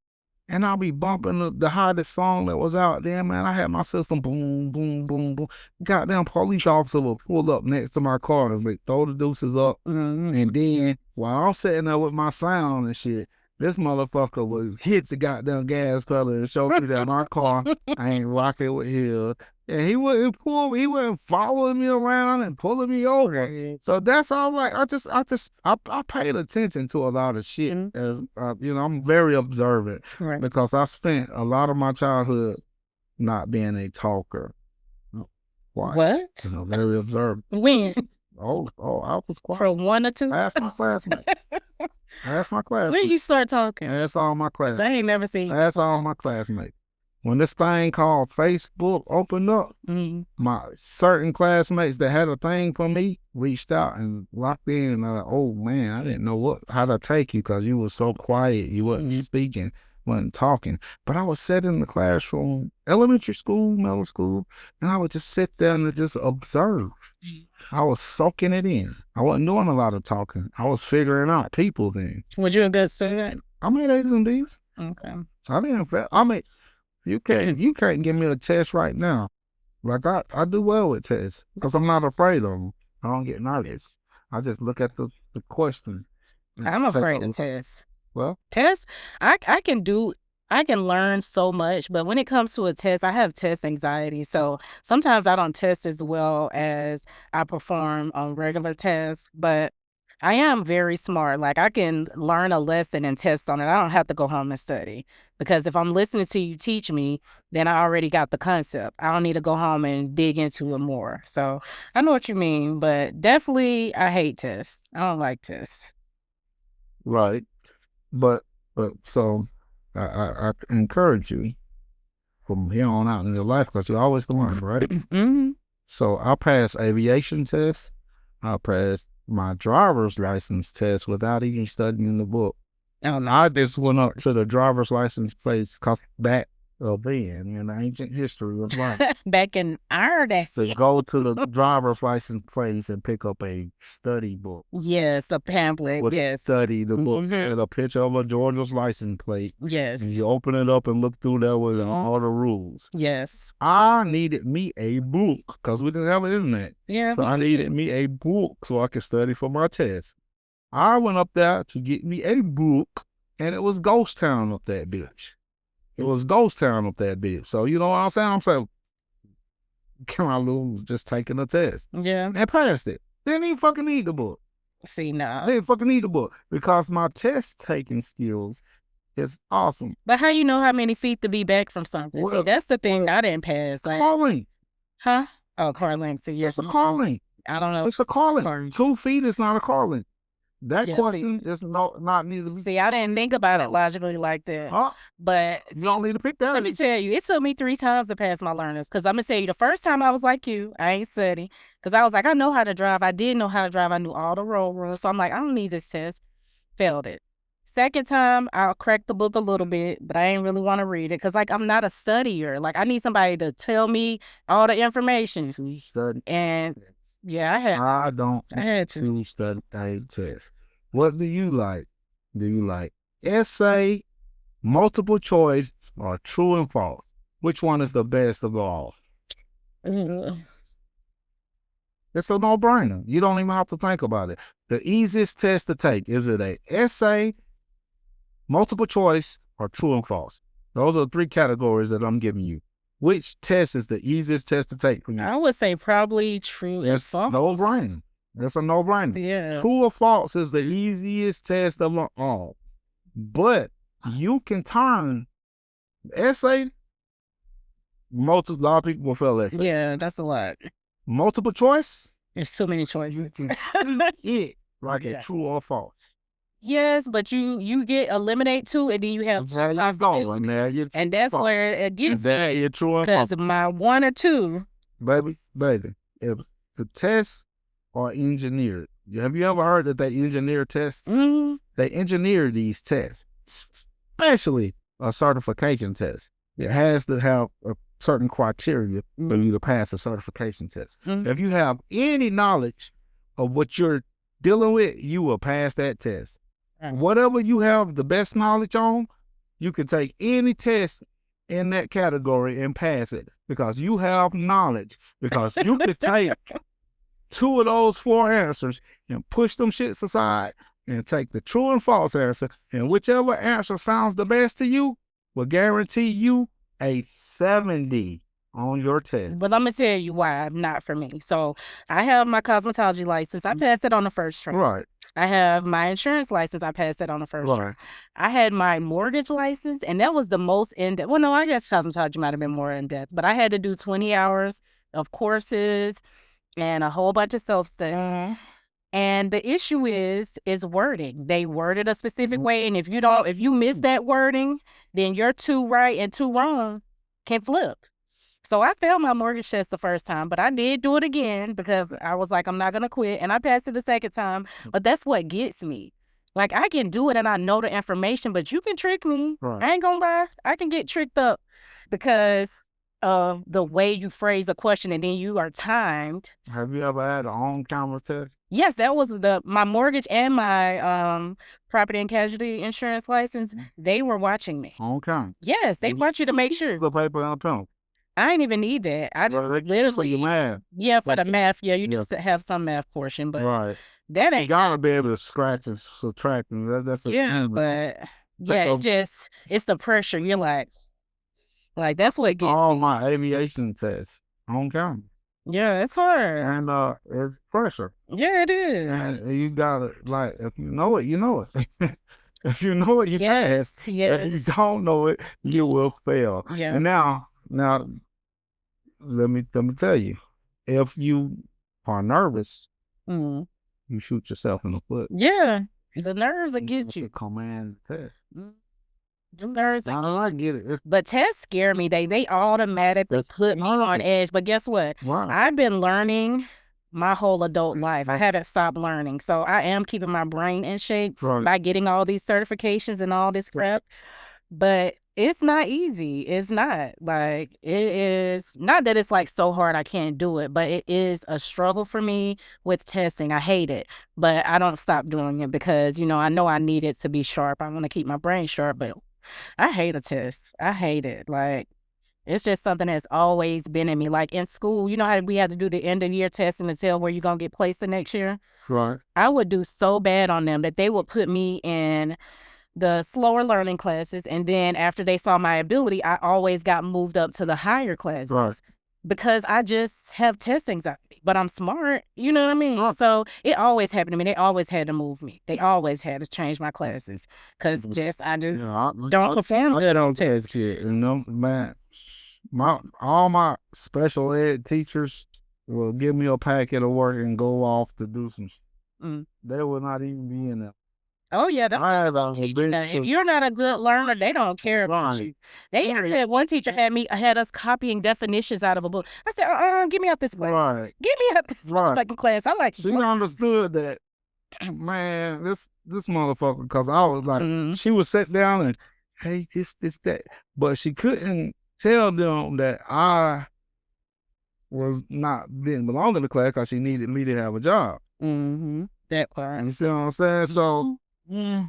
and I'll be bumping the hottest song that was out there, man. I had my system boom, boom, boom, boom. Goddamn police officer would pull up next to my car and throw the deuces up. And then while I'm sitting there with my sound and shit, this motherfucker would hit the goddamn gas pedal and show me that my car ain't rocking with his. And he wouldn't following me around and pulling me over. So that's all. Like, I paid attention to a lot of shit. As I'm very observant because I spent a lot of my childhood not being a talker. Why? What? Very observant. When? Oh, I was quiet. From 1 or 2? Ask my classmate. Ask my classmate. When you start talking? That's all my classmates. I ain't never seen you. That's all my classmates. When this thing called Facebook opened up, my certain classmates that had a thing for me reached out and locked in. Oh man, I didn't know how to take you because you were so quiet. You wasn't speaking, wasn't talking. But I was sitting in the classroom, elementary school, middle school, and I would just sit there and just observe. I was soaking it in. I wasn't doing a lot of talking. I was figuring out people then. Was you a good student? I made A's and B's. Okay. You can't give me a test right now. Like I do well with tests because I'm not afraid of them. I don't get nervous. I just look at the question. I'm afraid of tests. Well, tests, I can learn so much, but when it comes to a test, I have test anxiety. So sometimes I don't test as well as I perform on regular tests, but I am very smart. Like, I can learn a lesson and test on it. I don't have to go home and study, because if I'm listening to you teach me, then I already got the concept. I don't need to go home and dig into it more. So I know what you mean, but definitely I hate tests. I don't like tests. Right. But so I encourage you from here on out in your life, because you always can learn, right? So I passed aviation tests. I passed my driver's license test without even studying the book. Oh, no. I just went up to the driver's license place because back then in the ancient history of life. Back in our day. To go to the driver's license place and pick up a study book. Yes, a pamphlet. Yes. Study the book and a picture of a Georgia's license plate. Yes. And you open it up and look through there with all the rules. Yes. I needed me a book because we didn't have an internet. Yeah. So I needed me a book so I could study for my test. I went up there to get me a book, and it was ghost town up that bitch. It was ghost town up that bitch. So you know what I'm saying? I'm saying, can I lose just taking a test? Yeah. And passed it. Didn't even fucking need the book. See, no. Didn't fucking need the book because my test taking skills is awesome. But how you know how many feet to be back from something? Well, see, that's the thing I didn't pass. Like, calling. Huh? Oh, car length. So yes. It's a calling. I don't know. It's a calling. 2 feet is not a calling. That question is not neither. See, I didn't think about it logically like that. But you don't need to pick that. Let me tell you, it took me 3 times to pass my learners. Because I'm going to tell you, the first time I was like you, I ain't study. Because I was like, I know how to drive. I did know how to drive. I knew all the road rules. So I'm like, I don't need this test. Failed it. Second time, I'll crack the book a little bit, but I ain't really want to read it because, like, I'm not a studier. Like, I need somebody to tell me all the information. Study. And yeah, I had to. study test. What do you like? Do you like essay, multiple choice, or true and false? Which one is the best of all? It's a no-brainer. You don't even have to think about it. The easiest test to take, is it a essay, multiple choice, or true and false? Those are the 3 categories that I'm giving you. Which test is the easiest test to take for you? I would say probably true and false. No-brainer. That's a no-brainer. Yeah. True or false is the easiest test of all. But you can turn essay. A lot of people will fail essay. Yeah, that's a lot. Multiple choice. There's too many choices. You can treat it like a true or false. Yes, but you get eliminate 2, and then you have and that's where it gets me. You're true or Because false. my 1 or 2, baby, if the tests are engineered, have you ever heard that they engineer tests? mm, They engineer these tests, especially a certification test. It has to have a certain criteria for you to pass a certification test. If you have any knowledge of what you're dealing with, you will pass that test. Whatever you have the best knowledge on, you can take any test in that category and pass it because you have knowledge. Because you could take 2 of those 4 answers and push them shits aside and take the true and false answer, and whichever answer sounds the best to you will guarantee you a 70 on your test. But I'm going to tell you why not for me. So I have my cosmetology license. I passed it on the first try. Right. I have my insurance license. I passed that on the first try. I had my mortgage license, and that was the most in-depth. Well, no, I guess cosmetology might have been more in-depth, but I had to do 20 hours of courses and a whole bunch of self-study. And the issue is wording. They worded a specific way, and if you miss that wording, then your 2 right and 2 wrong can flip. So I failed my mortgage test the first time, but I did do it again because I was like, I'm not going to quit. And I passed it the second time. But that's what gets me. Like, I can do it and I know the information, but you can trick me. Right. I ain't going to lie. I can get tricked up because of the way you phrase a question, and then you are timed. Have you ever had an on-camera test? Yes, that was my mortgage and my property and casualty insurance license. They were watching me. On camera? Yes, they want you to make sure. The paper and a pen. I didn't even need that. I just literally. For the math. Yeah, for the math. Yeah, you just have some math portion, but that ain't. You gotta be able to scratch and subtract, and that's but it's the pressure. You're like that's what gets all me. my aviation tests on camera. Yeah, it's hard. And it's pressure. Yeah, it is. And you gotta, like, if you know it, you know it. If you know it, you pass. Yes. If you don't know it, you will fail. Yeah. And now let me tell you, if you are nervous, you shoot yourself in the foot. Yeah, the nerves will get you. Command test. The nerves. I get it. But tests scare me. They automatically put me on edge. But guess what? Wow. I've been learning my whole adult life. I haven't stopped learning. So I am keeping my brain in shape by getting all these certifications and all this crap. But it's not easy. It's not. Like, it is not that it's like so hard I can't do it, but it is a struggle for me with testing. I hate it, but I don't stop doing it because, I know I need it to be sharp. I want to keep my brain sharp, but I hate a test. I hate it. Like, it's just something that's always been in me. Like, in school, you know how we had to do the end of year testing to tell where you're going to get placed the next year? Right. I would do so bad on them that they would put me in the slower learning classes, and then after they saw my ability, I always got moved up to the higher classes because I just have test anxiety, but I'm smart, you know what I mean? So it always happened to me. They always had to move me. They always had to change my classes because I don't perform good on tests. Man, all my special ed teachers will give me a packet of work and go off to do some shit. They will not even be in there. Oh, yeah. If you're not a good learner, they don't care about you. I had one teacher had us copying definitions out of a book. I said, get me out this class. Get me out this fucking class. I like She understood that, man, this motherfucker, because I was like, she would sit down and, hey, this, that. But she couldn't tell them that I didn't belong in the class because she needed me to have a job. That part. You see what I'm saying? So, yeah.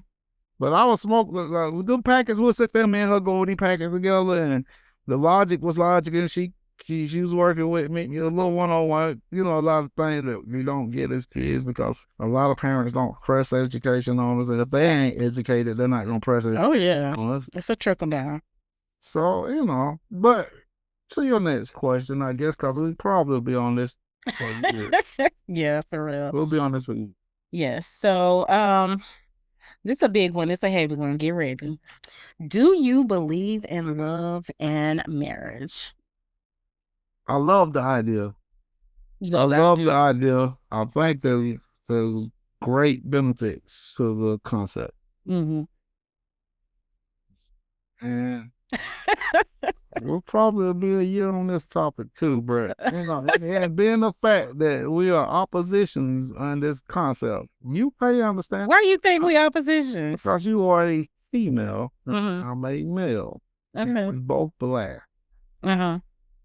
But I was smoking, like, with them packets, we'll sit there, me and her go with these packets together, and the logic was logic, and she was working with me, a little one-on-one, a lot of things that we don't get as kids because a lot of parents don't press education on us, and if they ain't educated, they're not going to press it on us. It's a trickle down. So, but to your next question, I guess, because we probably will be on this for years. Yeah, for real. We'll be on this for years. Yes. So, this is a big one. It's a heavy one. Get ready. Do you believe in love and marriage? I love the idea. I love the idea. I think there's great benefits to the concept. And we'll probably be a year on this topic too, but being the fact that we are oppositions on this concept, you may understand. Why do you think we oppositions? Because you are a female, I'm a male. We both black.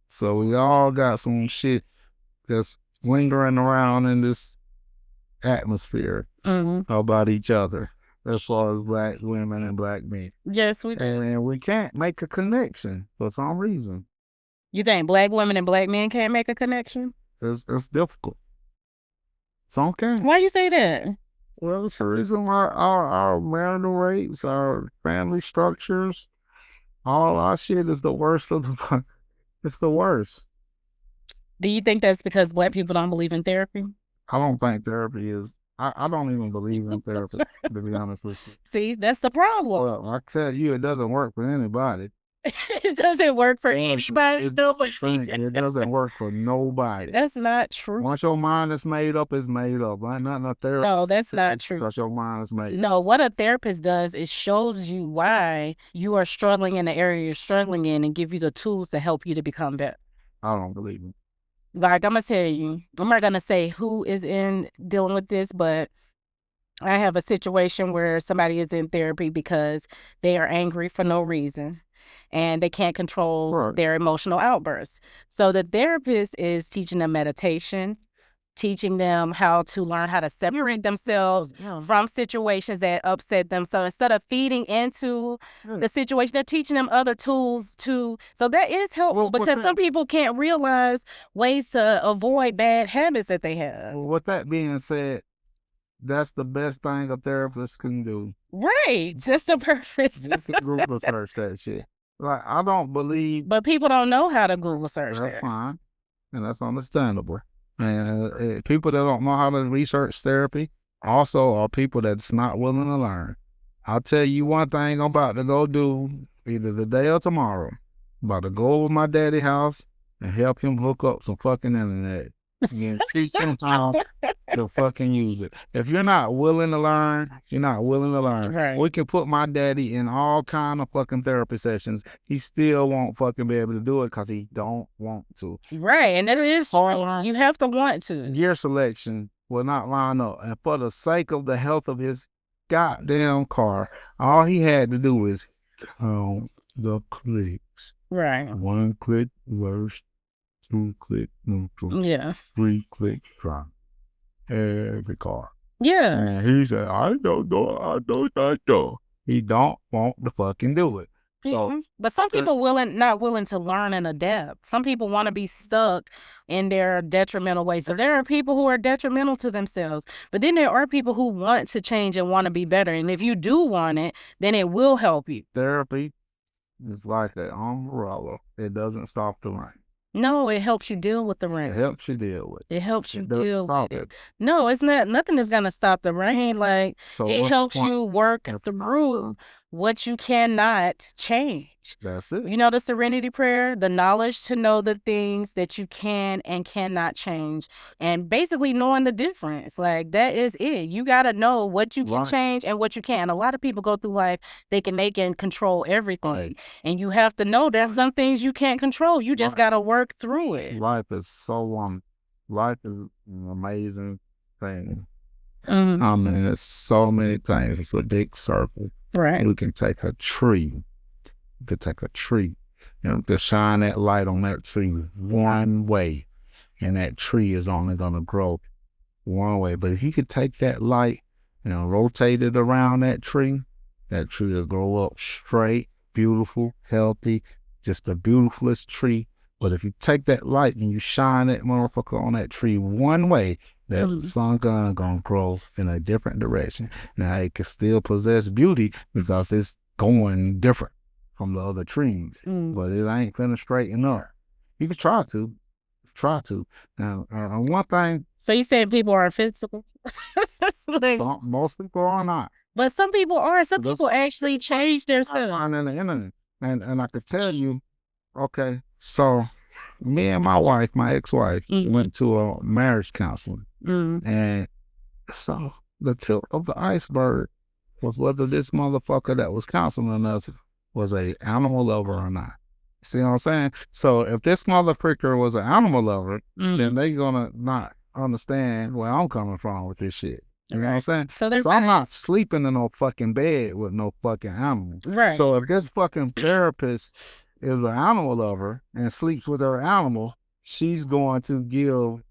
So we all got some shit that's lingering around in this atmosphere about each other as far as black women and black men. Yes, we do. And we can't make a connection for some reason. You think black women and black men can't make a connection? It's difficult. Some can. Why you say that? Well, it's the reason why our marital rates, our family structures, all our shit is the worst of the it's the worst. Do you think that's because black people don't believe in therapy? I don't think therapy is. I don't even believe in therapy, to be honest with you. See, that's the problem. Well, I tell you, it doesn't work for anybody. It doesn't work for anybody. It doesn't work for nobody. That's not true. Once your mind is made up, it's made up. Ain't nothing a therapist. No, that's not true. Because your mind is made up. No, what a therapist does is shows you why you are struggling in the area you're struggling in and give you the tools to help you to become better. I don't believe it. Like, I'm going to tell you, I'm not going to say who is in dealing with this, but I have a situation where somebody is in therapy because they are angry for no reason and they can't control their emotional outbursts. So the therapist is teaching them meditation, teaching them how to learn how to separate themselves from situations that upset them. So instead of feeding into the situation, they're teaching them other tools too. So that is helpful because some people can't realize ways to avoid bad habits that they have. Well, with that being said, that's the best thing a therapist can do. Right. That's the purpose. You can Google search that shit. Like, I don't believe. But people don't know how to Google search that. That's fine. And that's understandable. And people that don't know how to research therapy also are people that's not willing to learn. I'll tell you one thing I'm about to go do either today or tomorrow. I'm about to go over my daddy's house and help him hook up some fucking internet. And teach him how to fucking use it. If you're not willing to learn, you're not willing to learn. Right. We can put my daddy in all kind of fucking therapy sessions. He still won't fucking be able to do it because he don't want to. Right, and that is hard. You have to want to. Gear selection will not line up. And for the sake of the health of his goddamn car, all he had to do is count the clicks. Right. 1 click reverse, 2 click neutral. Yeah. 3 click drop. Every car. Yeah. And he said, I don't know. He don't want to fucking do it. So, but some people not willing to learn and adapt. Some people want to be stuck in their detrimental ways. So there are people who are detrimental to themselves, but then there are people who want to change and want to be better. And if you do want it, then it will help you. Therapy is like an umbrella. It doesn't stop the rain. No, it helps you deal with the rain. It helps you deal with it. It helps you deal with it. No, it's not. Nothing is gonna stop the rain. Like, it helps you work through what you cannot change. That's it. You know the serenity prayer, the knowledge to know the things that you can and cannot change, and basically knowing the difference. Like, that is it. You gotta know what you can change and what you can't. A lot of people go through life thinking they can control everything, and you have to know there's some things you can't control. You just gotta work through it. Life is so life is an amazing thing. I mean, there's so many things. It's a big circle. Right. We can take a tree. You could take a tree. You know, to shine that light on that tree one way, and that tree is only going to grow one way. But if you could take that light, you know, rotate it around that tree will grow up straight, beautiful, healthy, just the beautifulest tree. But if you take that light and you shine that motherfucker on that tree one way, that sun gonna grow in a different direction. Now it can still possess beauty because it's going different from the other trees, but it ain't finna straighten up. You can try to. Now, one thing. So you saying people are physical? Like, most people are not. But some people are. Some people actually change their self. On the internet, and I could tell you. Okay, so me and my wife, my ex-wife, went to a marriage counseling, and so the tip of the iceberg was whether this motherfucker that was counseling us was a animal lover or not. See what I'm saying? So if this motherfucker was an animal lover, then they gonna not understand where I'm coming from with this shit. You know what I'm saying? So I'm not sleeping in no fucking bed with no fucking animal. Right. So if this fucking therapist is an animal lover and sleeps with her animal, she's going to give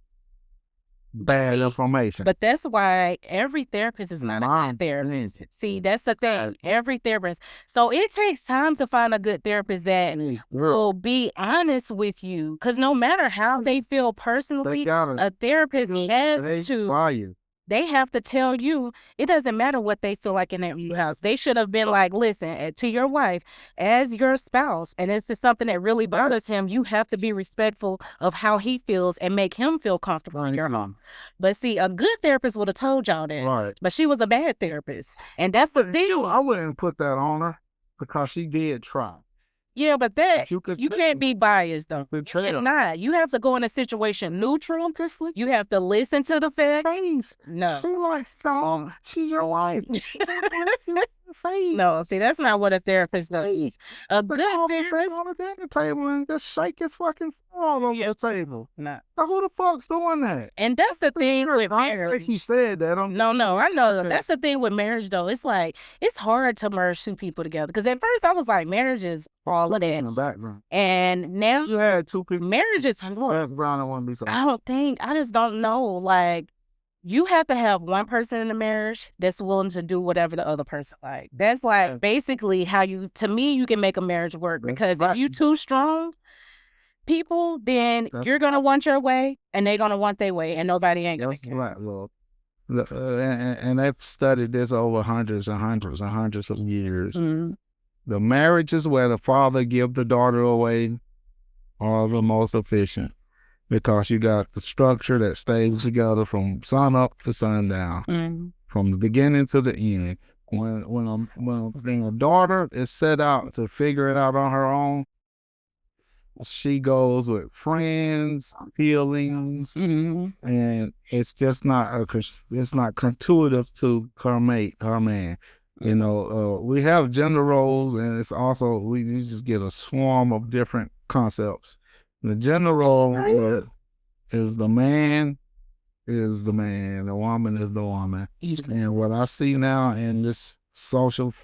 bad information. But that's why every therapist is not a good therapist. See, that's the thing. Every therapist. So it takes time to find a good therapist that will be honest with you. Because no matter how they feel personally, a therapist has to. They have to tell you, it doesn't matter what they feel like in their house. They should have been like, listen, to your wife, as your spouse, and this is something that really bothers him, you have to be respectful of how he feels and make him feel comfortable in your home. But see, a good therapist would have told y'all that. Right. But she was a bad therapist. And that's the thing. I wouldn't put that on her because she did try. Yeah, but that you can't be biased though. You cannot. You have to go in a situation neutral. You have to listen to the facts. No. She like song. She's your wife. No, see, that's not what a therapist does. A good therapist on the dinner table and just shake his fucking fall on the table. Nah. Now, who the fuck's doing that? And that's the thing with marriage. She said that. No, I know. That's the thing with marriage, though. It's like, it's hard to merge two people together. Because at first I was like, marriage is all of that. In the background. And now you had two people. Marriage is background. I just don't know. Like, you have to have one person in the marriage that's willing to do whatever the other person like. That's like basically how you can make a marriage work. Because if you too strong people, then you're going to want your way and they're going to want their way and nobody ain't going to care. And they've studied this over hundreds and hundreds and hundreds of years. The marriages where the father give the daughter away are the most efficient. Because you got the structure that stays together from sun up to sundown, from the beginning to the end. When a daughter is set out to figure it out on her own, she goes with friends, feelings, and it's just not intuitive to her man. You know, we have gender roles, and it's also we just get a swarm of different concepts. The gender role is the man is the man, the woman is the woman. And what I see now in this social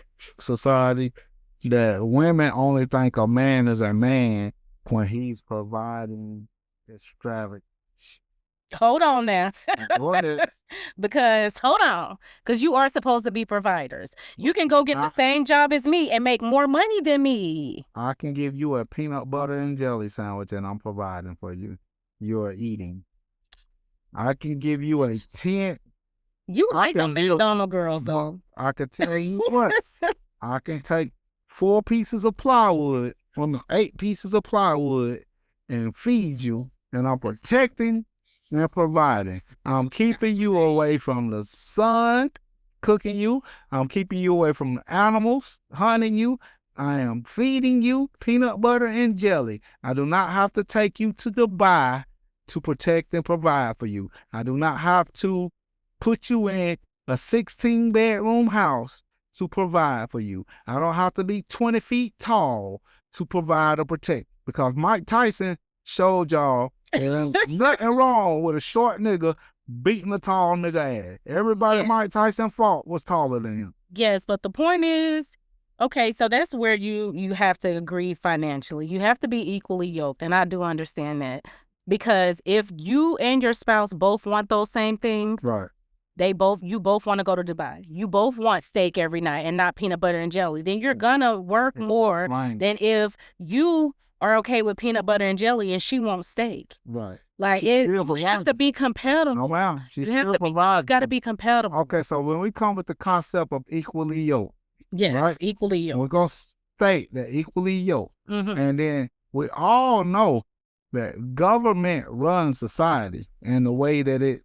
society, that women only think a man is a man when he's providing extravagant. Hold on now. Because you are supposed to be providers. You can go get the same job as me and make more money than me. I can give you a peanut butter and jelly sandwich and I'm providing for you. You're eating. I can give you a tent. You like the McDonald's girls though. I can tell you what. I can take 4 pieces of plywood, 8 pieces of plywood and feed you, and I'm protecting and providing. I'm keeping you away from the sun cooking you. I'm keeping you away from the animals hunting you. I am feeding you peanut butter and jelly. I do not have to take you to Dubai to protect and provide for you. I do not have to put you in a 16-bedroom house to provide for you. I don't have to be 20 feet tall to provide or protect, because Mike Tyson showed y'all there's nothing wrong with a short nigga beating the tall nigga ass. Everybody Yes. Mike Tyson fought was taller than him. Yes, but the point is, okay, so that's where you have to agree financially. You have to be equally yoked, and I do understand that. Because if you and your spouse both want those same things, Right. you both want to go to Dubai. You both want steak every night and not peanut butter and jelly. Then you're gonna work more Fine. than if you are okay with peanut butter and jelly and she wants steak. Right. Like She still you have provides. to be compatible. Oh wow. She You have still to be, you provides. got to be compatible. Okay, so when we come with the concept of equally yoked, Yes, right? equally yoked. we're gonna state that equally yoked. Mhm. And then we all know that government runs society in the way that it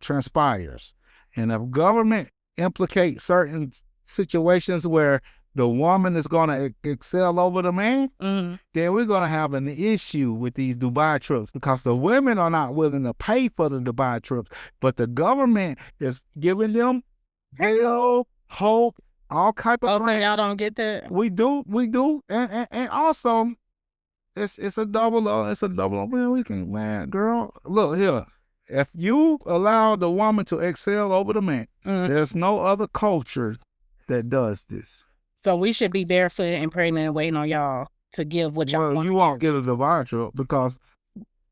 transpires. And if government implicates certain situations where the woman is going to excel over the man, Mhm. then we're going to have an issue with these Dubai trips because the women are not willing to pay for the Dubai trips, but the government is giving them hell, hope, all type of Oh, so y'all grants. don't get that? We do, and also it's a double. Man, we can, man, girl. Look here. If you allow the woman to excel over the man, there's no other culture that does this. So we should be barefoot and pregnant and waiting on y'all to give what y'all Well, want. you won't get a Dubai trip because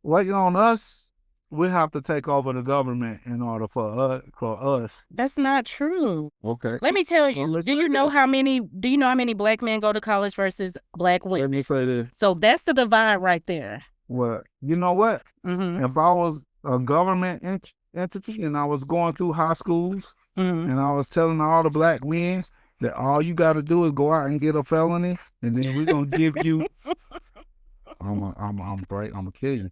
waiting on us, we have to take over the government in order for us. That's not true. Okay. Let me tell you. Well, Do you know how many black men go to college versus black Let women? me say this. So that's the divide right there. Well, you know what? Mm-hmm. If I was a government entity and I was going through high schools Mm-hmm. and I was telling all the black men that all you got to do is go out and get a felony, and then we're gonna give you. I'm gonna kill you.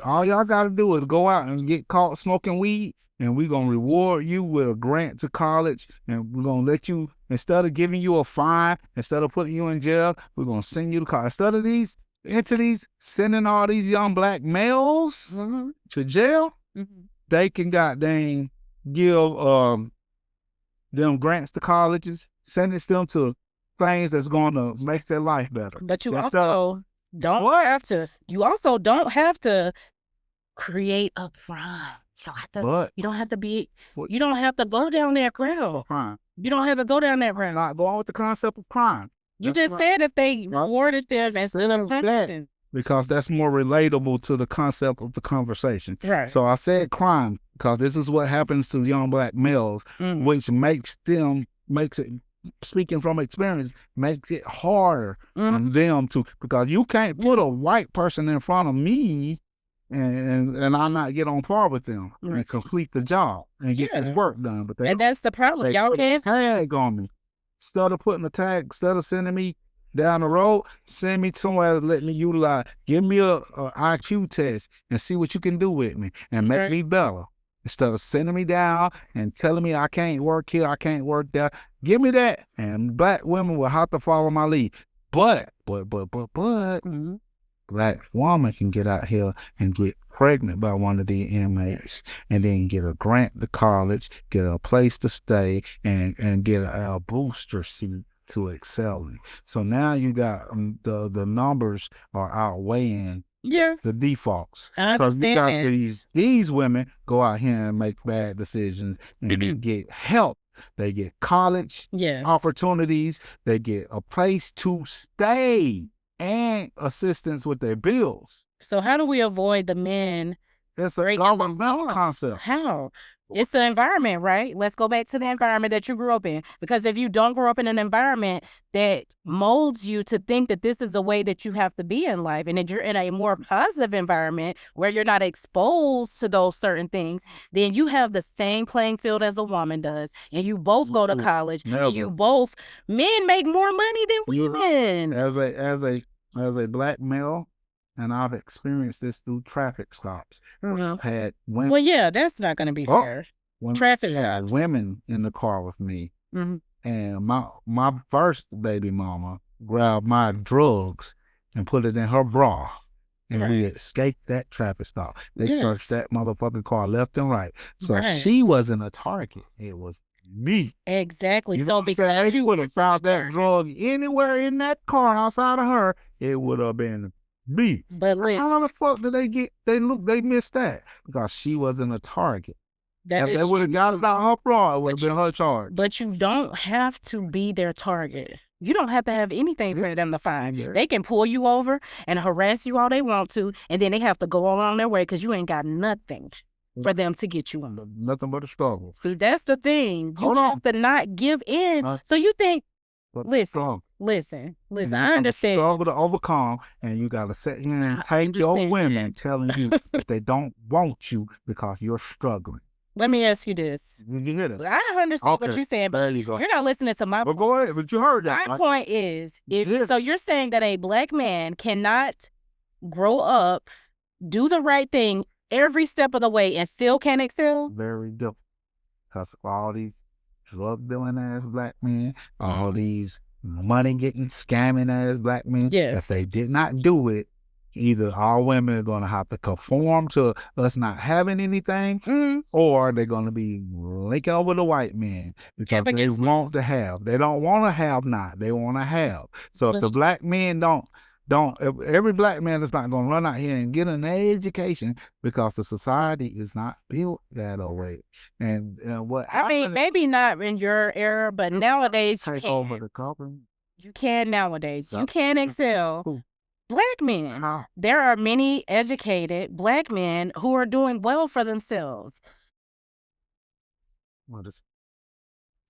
All y'all got to do is go out and get caught smoking weed, and we're gonna reward you with a grant to college, and we're gonna let you, instead of giving you a fine, instead of putting you in jail, we're gonna send you to college. Instead of these entities sending all these young black males to jail, they can goddamn give them grants to colleges, sentence them to things that's going to make their life better. But you That's also don't have to. You also don't have to create a crime. You don't have to. But You don't have to be. You don't have to go down that route. crime. You don't have to go down that I'm route. not going with the concept of crime. You That's just right. said if they Right. rewarded them instead of punishing. Because that's more relatable to the concept of the conversation. Right. So I said crime because this is what happens to young black males, which makes it, speaking from experience, makes it harder on them to, because you can't put a white person in front of me and I not get on par with them and complete the job and get this work done. But And that's the problem. Y'all put a can't. tag on me. Instead of putting a tag, instead of sending me down the road, send me somewhere to let me utilize. Give me a IQ test and see what you can do with me and make me better. Instead of sending me down and telling me I can't work here, I can't work there. Give me that. And black women will have to follow my lead. But black woman can get out here and get pregnant by one of the inmates and then get a grant to college, get a place to stay, and get a booster seat to excelling. So now you got the numbers are outweighing the defaults. I So you understand got that. these women go out here and make bad decisions and they get help. They get college opportunities. They get a place to stay and assistance with their bills. So how do we avoid the men? It's a governmental concept. How? It's the environment, right? Let's go back to the environment that you grew up in. Because if you don't grow up in an environment that molds you to think that this is the way that you have to be in life, and that you're in a more positive environment where you're not exposed to those certain things, then you have the same playing field as a woman does. And you both go to college. Never. And you both, men make more money than women. As a black male, and I've experienced this through traffic stops. I've had women. Well, yeah, that's not going to be fair. Traffic stops. Women in the car with me, Mhm. and my first baby mama grabbed my drugs and put it in her bra, and we escaped that traffic stop. They searched that motherfucking car left and right. So she wasn't a target. It was me. Exactly. You know So what I'm because saying? you would have found that drug anywhere in that car outside of her, it would have been B. But listen, How the fuck did they missed that? Because she wasn't a target. that If is they would have got it out her bra, it would have been her charge. But you don't have to be their target. You don't have to have anything for them to find. Yeah. They can pull you over and harass you all they want to, and then they have to go on their way because you ain't got nothing for them to get you on. Nothing but a struggle. See, that's the thing. You Hold on. have to not give in. So you think, listen, Struggle. listen, You I gotta understand. struggle to overcome, and you got to sit here and take your women telling you if they don't want you because you're struggling. Let me ask you this. Did you hear that? I understand what you're saying, but you're not listening to my point. But go ahead, but you heard that. My point is, so you're saying that a black man cannot grow up, do the right thing every step of the way, and still can't excel? Very difficult. Because of all these drug dealing ass black men, all these money getting scamming ass black men. Yes. If they did not do it, either our women are going to have to conform to us not having anything, or they're going to be linking over the white men because they want to have. They don't want to have not. They want to have. So if the black men if every black man is not going to run out here and get an education because the society is not built that way. And what I mean, maybe not in your era, but nowadays you can. Over the government. You can nowadays. You can excel. Black men. There are many educated black men who are doing well for themselves.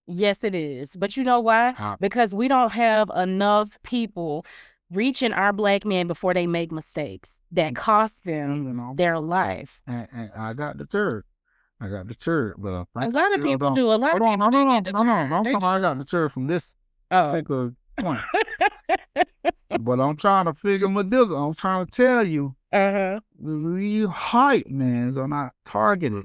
Yes, it is. But you know why? Because we don't have enough people reaching our black men before they make mistakes that cost them their life. And I got deterred. But a lot of people do. A lot of people no. I'm talking about I got deterred from this particular point. But I'm trying to figure my deal. I'm trying to tell you, you hype mans are not targeted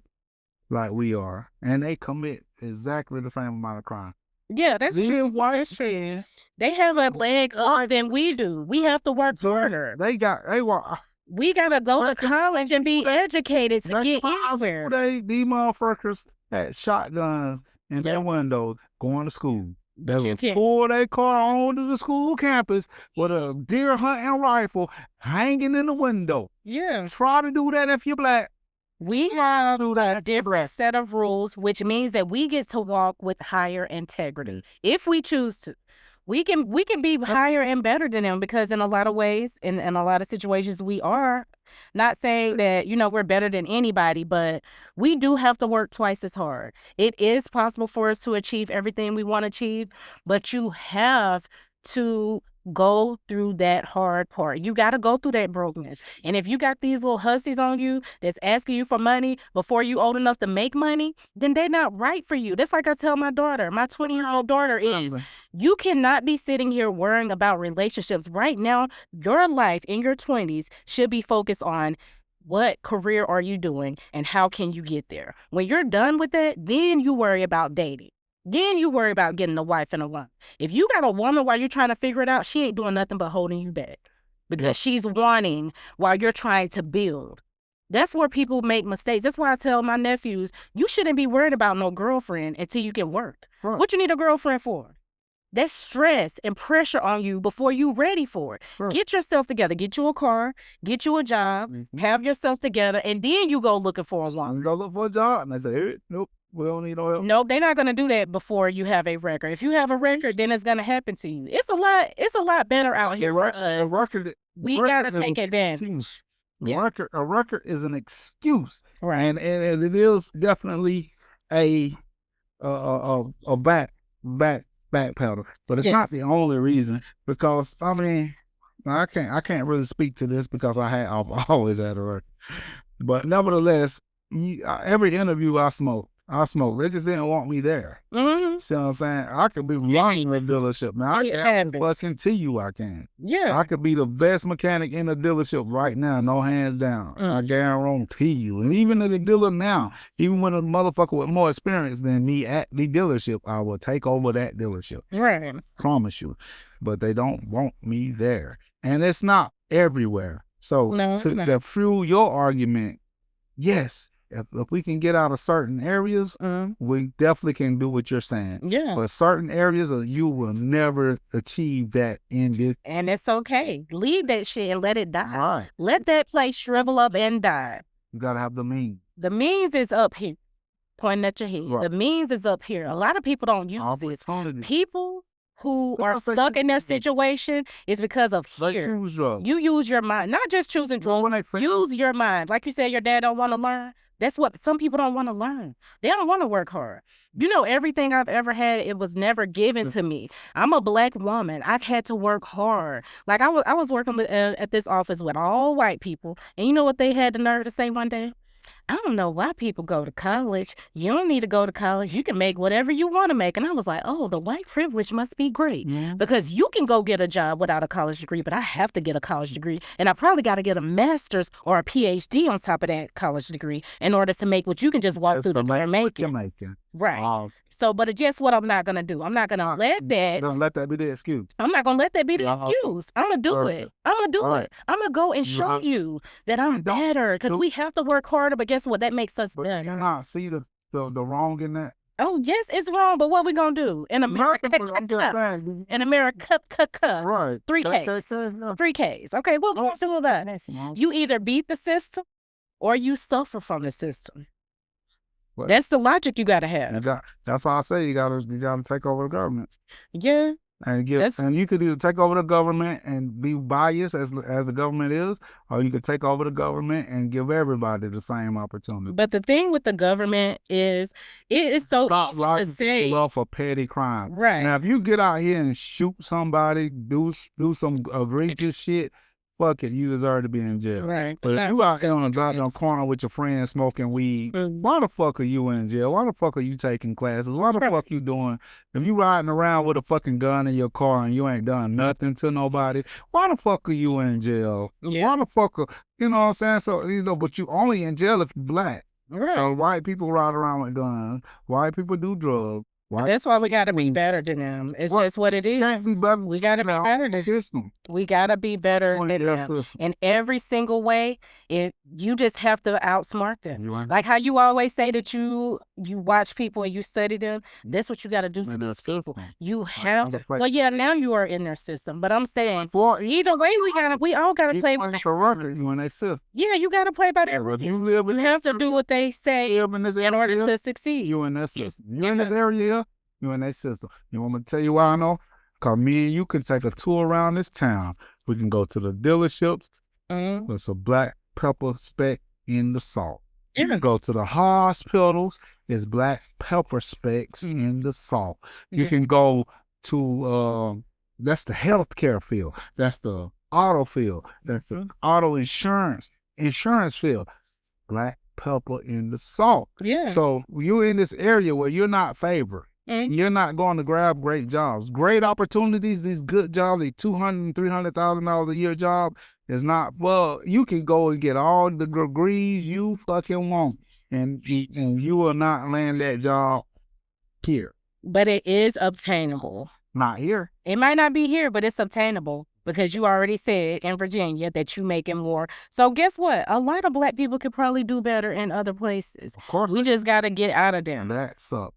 like we are, and they commit exactly the same amount of crime. Yeah, that's true. White true. They have a leg up than we do. We have to work harder. We gotta go to college and be educated to get anywhere. These motherfuckers had shotguns in their windows going to school. They would pull their car onto the school campus with a deer hunting rifle hanging in the window. Yeah. Try to do that if you're black. We have a different set of rules, which means that we get to walk with higher integrity if we choose to. We can be higher and better than them because in a lot of ways, in a lot of situations, we are. Not saying that, we're better than anybody, but we do have to work twice as hard. It is possible for us to achieve everything we want to achieve, but you have to go through that hard part. You got to go through that brokenness. And if you got these little hussies on you that's asking you for money before you old enough to make money, then they're not right for you. That's like I tell my daughter, my 20-year-old daughter is, you cannot be sitting here worrying about relationships. Right now, your life in your 20s should be focused on what career are you doing and how can you get there. When you're done with that, then you worry about dating. Then you worry about getting a wife and a wife. If you got a woman while you're trying to figure it out, she ain't doing nothing but holding you back because she's wanting while you're trying to build. That's where people make mistakes. That's why I tell my nephews, you shouldn't be worried about no girlfriend until you can work. Right. What you need a girlfriend for? That's stress and pressure on you before you're ready for it. Right. Get yourself together. Get you a car. Get you a job. Have yourself together. And then you go looking for a woman. You go look for a job. And they say, hey, nope. We don't need no help. Nope, they're not gonna do that before you have a record. If you have a record, then it's gonna happen to you. It's a lot better out here for us. We gotta take advantage. A record is an excuse, right? And it is definitely a back pedal, but it's not the only reason. Because I mean, I can't really speak to this because I've always had a record, but nevertheless, every interview I smoke. They just didn't want me there. See what I'm saying? I could be running a dealership, man. I can fucking tell you I can. Yeah. I could be the best mechanic in the dealership right now, no hands down. I guarantee you. And even at the dealer now, even when a motherfucker with more experience than me at the dealership, I will take over that dealership. Right. Promise you. But they don't want me there. And it's not everywhere. So to fuel your argument, yes, if we can get out of certain areas, we definitely can do what you're saying. Yeah. But certain areas, you will never achieve that in this. And it's okay. Leave that shit and let it die. Right. Let that place shrivel up and die. You gotta have the means. The means is up here, pointing at your head. Right. The means is up here. A lot of people don't use this. People who are stuck in their situation is because of here. You use your mind, not just choosing drugs. Use your mind. Like you said, your dad don't want to learn. That's what some people don't want to learn. They don't want to work hard. You know, everything I've ever had, it was never given to me. I'm a Black woman. I've had to work hard. Like I was working at this office with all white people, and you know what they had the nerve to say one day? I don't know why people go to college. You don't need to go to college. You can make whatever you want to make. And I was like, oh, the white privilege must be great. Because you can go get a job without a college degree, but I have to get a college degree. And I probably got to get a master's or a PhD on top of that college degree in order to make what you can just walk through the door and make it. Right. So, but guess what I'm not going to do? I'm not going to let that. Don't let that be the excuse. I'm not going to let that be the excuse. I'm going to do it. I'm going to do it. I'm going to go and show you that I'm better because we have to work harder. But guess what? That makes us better. You not see the wrong in that? Oh, yes, it's wrong. But what we going to do? In America, in America, right. 3 Ks. 3 Ks. Okay, what we going to do about it? You either beat the system or you suffer from the system. What? That's the logic you gotta have. That's why I say you gotta take over the government. Yeah. And you could either take over the government and be biased as the government is, or you could take over the government and give everybody the same opportunity. But the thing with the government is, it is so easy to say. Love for petty crime. Right. Now, if you get out here and shoot somebody, do some egregious shit, fuck it, you deserve to be in jail. Right. But if you out here on the goddamn corner with your friends smoking weed, why the fuck are you in jail? Why the fuck are you taking classes? Why the fuck you doing? If you riding around with a fucking gun in your car and you ain't done nothing to nobody, why the fuck are you in jail? Yeah. Why the fuck you know what I'm saying? So, but you only in jail if you're Black. Right. So white people ride around with guns. White people do drugs. That's why we got to be better than them. It's just what it is. We got to be better than them. We got to be better than them. In every single way, you just have to outsmart them. Like how you always say that you watch people and you study them. That's what you got to do to these people. You have to. Well, yeah, now you are in their system. But I'm saying, either way, we all got to play with their rules. Yeah, you got to play by their rules. You have to do what they say in order to succeed. You in that system. You in this area. You in that system. You want me to tell you why I know? Because me and you can take a tour around this town. We can go to the dealerships. There's a black pepper speck in the salt. You can go to the hospitals. There's black pepper specks in the salt. You can go to, that's the healthcare field. That's the auto field. That's the auto insurance field. Black pepper in the salt. Yeah. So you're in this area where you're not favored. You're not going to grab great jobs. Great opportunities, these good jobs, these $200,000, $300,000 a year job is not, well, you can go and get all the degrees you fucking want and you will not land that job here. But it is obtainable. Not here. It might not be here, but it's obtainable because you already said in Virginia that you making more. So guess what? A lot of Black people could probably do better in other places. Of course. We just got to get out of them. That's up.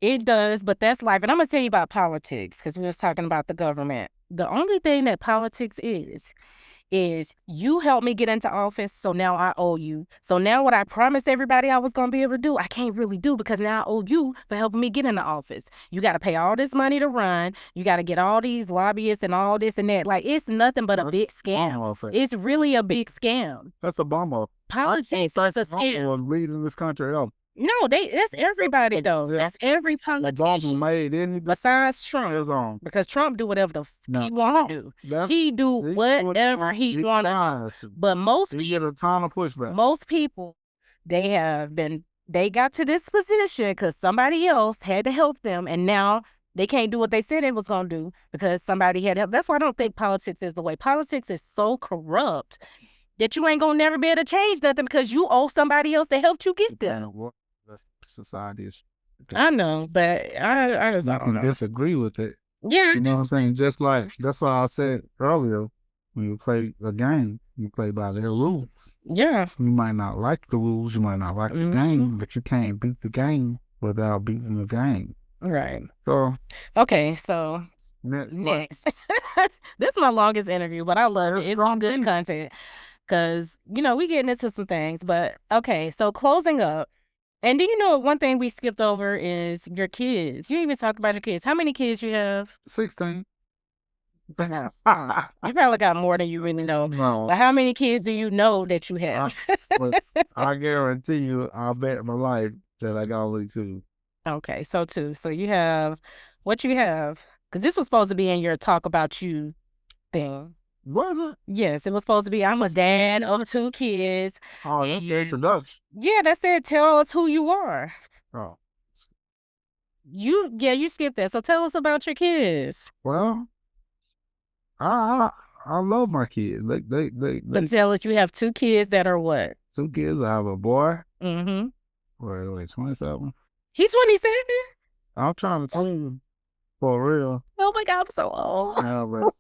It does, but that's life. And I'm going to tell you about politics because we was talking about the government. The only thing that politics is you helped me get into office, so now I owe you. So now what I promised everybody I was going to be able to do, I can't really do because now I owe you for helping me get into office. You got to pay all this money to run. You got to get all these lobbyists and all this and that. Like, it's nothing but a big scam. It's really a big scam. That's the bomb. Politics is a scam. Leading this country up. No, that's everybody though. Yeah. That's every politician. Made besides Trump. Because Trump do whatever the he want to do. He do whatever he want to. But most people get a ton of pushback. Most people, they got to this position because somebody else had to help them, and now they can't do what they said they was gonna do because somebody had help. That's why I don't think politics is the way. Politics is so corrupt that you ain't gonna never be able to change nothing because you owe somebody else that helped you get there. Society is. I know, but I just don't know. Disagree with it. Yeah. You know what I'm saying? Just like, that's what I said earlier when you play a game. You play by their rules. Yeah. You might not like the rules, you might not like the game, but you can't beat the game without beating the game. Right. So okay, so next. This is my longest interview, but I love it. It's some good content because we getting into some things. But okay, so closing up. And do you know one thing we skipped over is your kids? You didn't even talk about your kids. How many kids you have? 16. You probably got more than you really know. No. But how many kids do you know that you have? I guarantee you, I'll bet my life that I got only 2. Okay, so 2. So you have what you have? Because this was supposed to be in your talk about you thing. Was it? Yes, it was supposed to be. I'm a dad of 2 kids. Oh, that's the introduction. Yeah, that said, tell us who you are. Oh. You skipped that. So tell us about your kids. Well, I love my kids. They But tell us you have 2 kids that are what? 2 kids. I have a boy. Mm-hmm. Wait, 27? He's 27? I'm trying to tell you. For real. Oh my God, I'm so old. I have a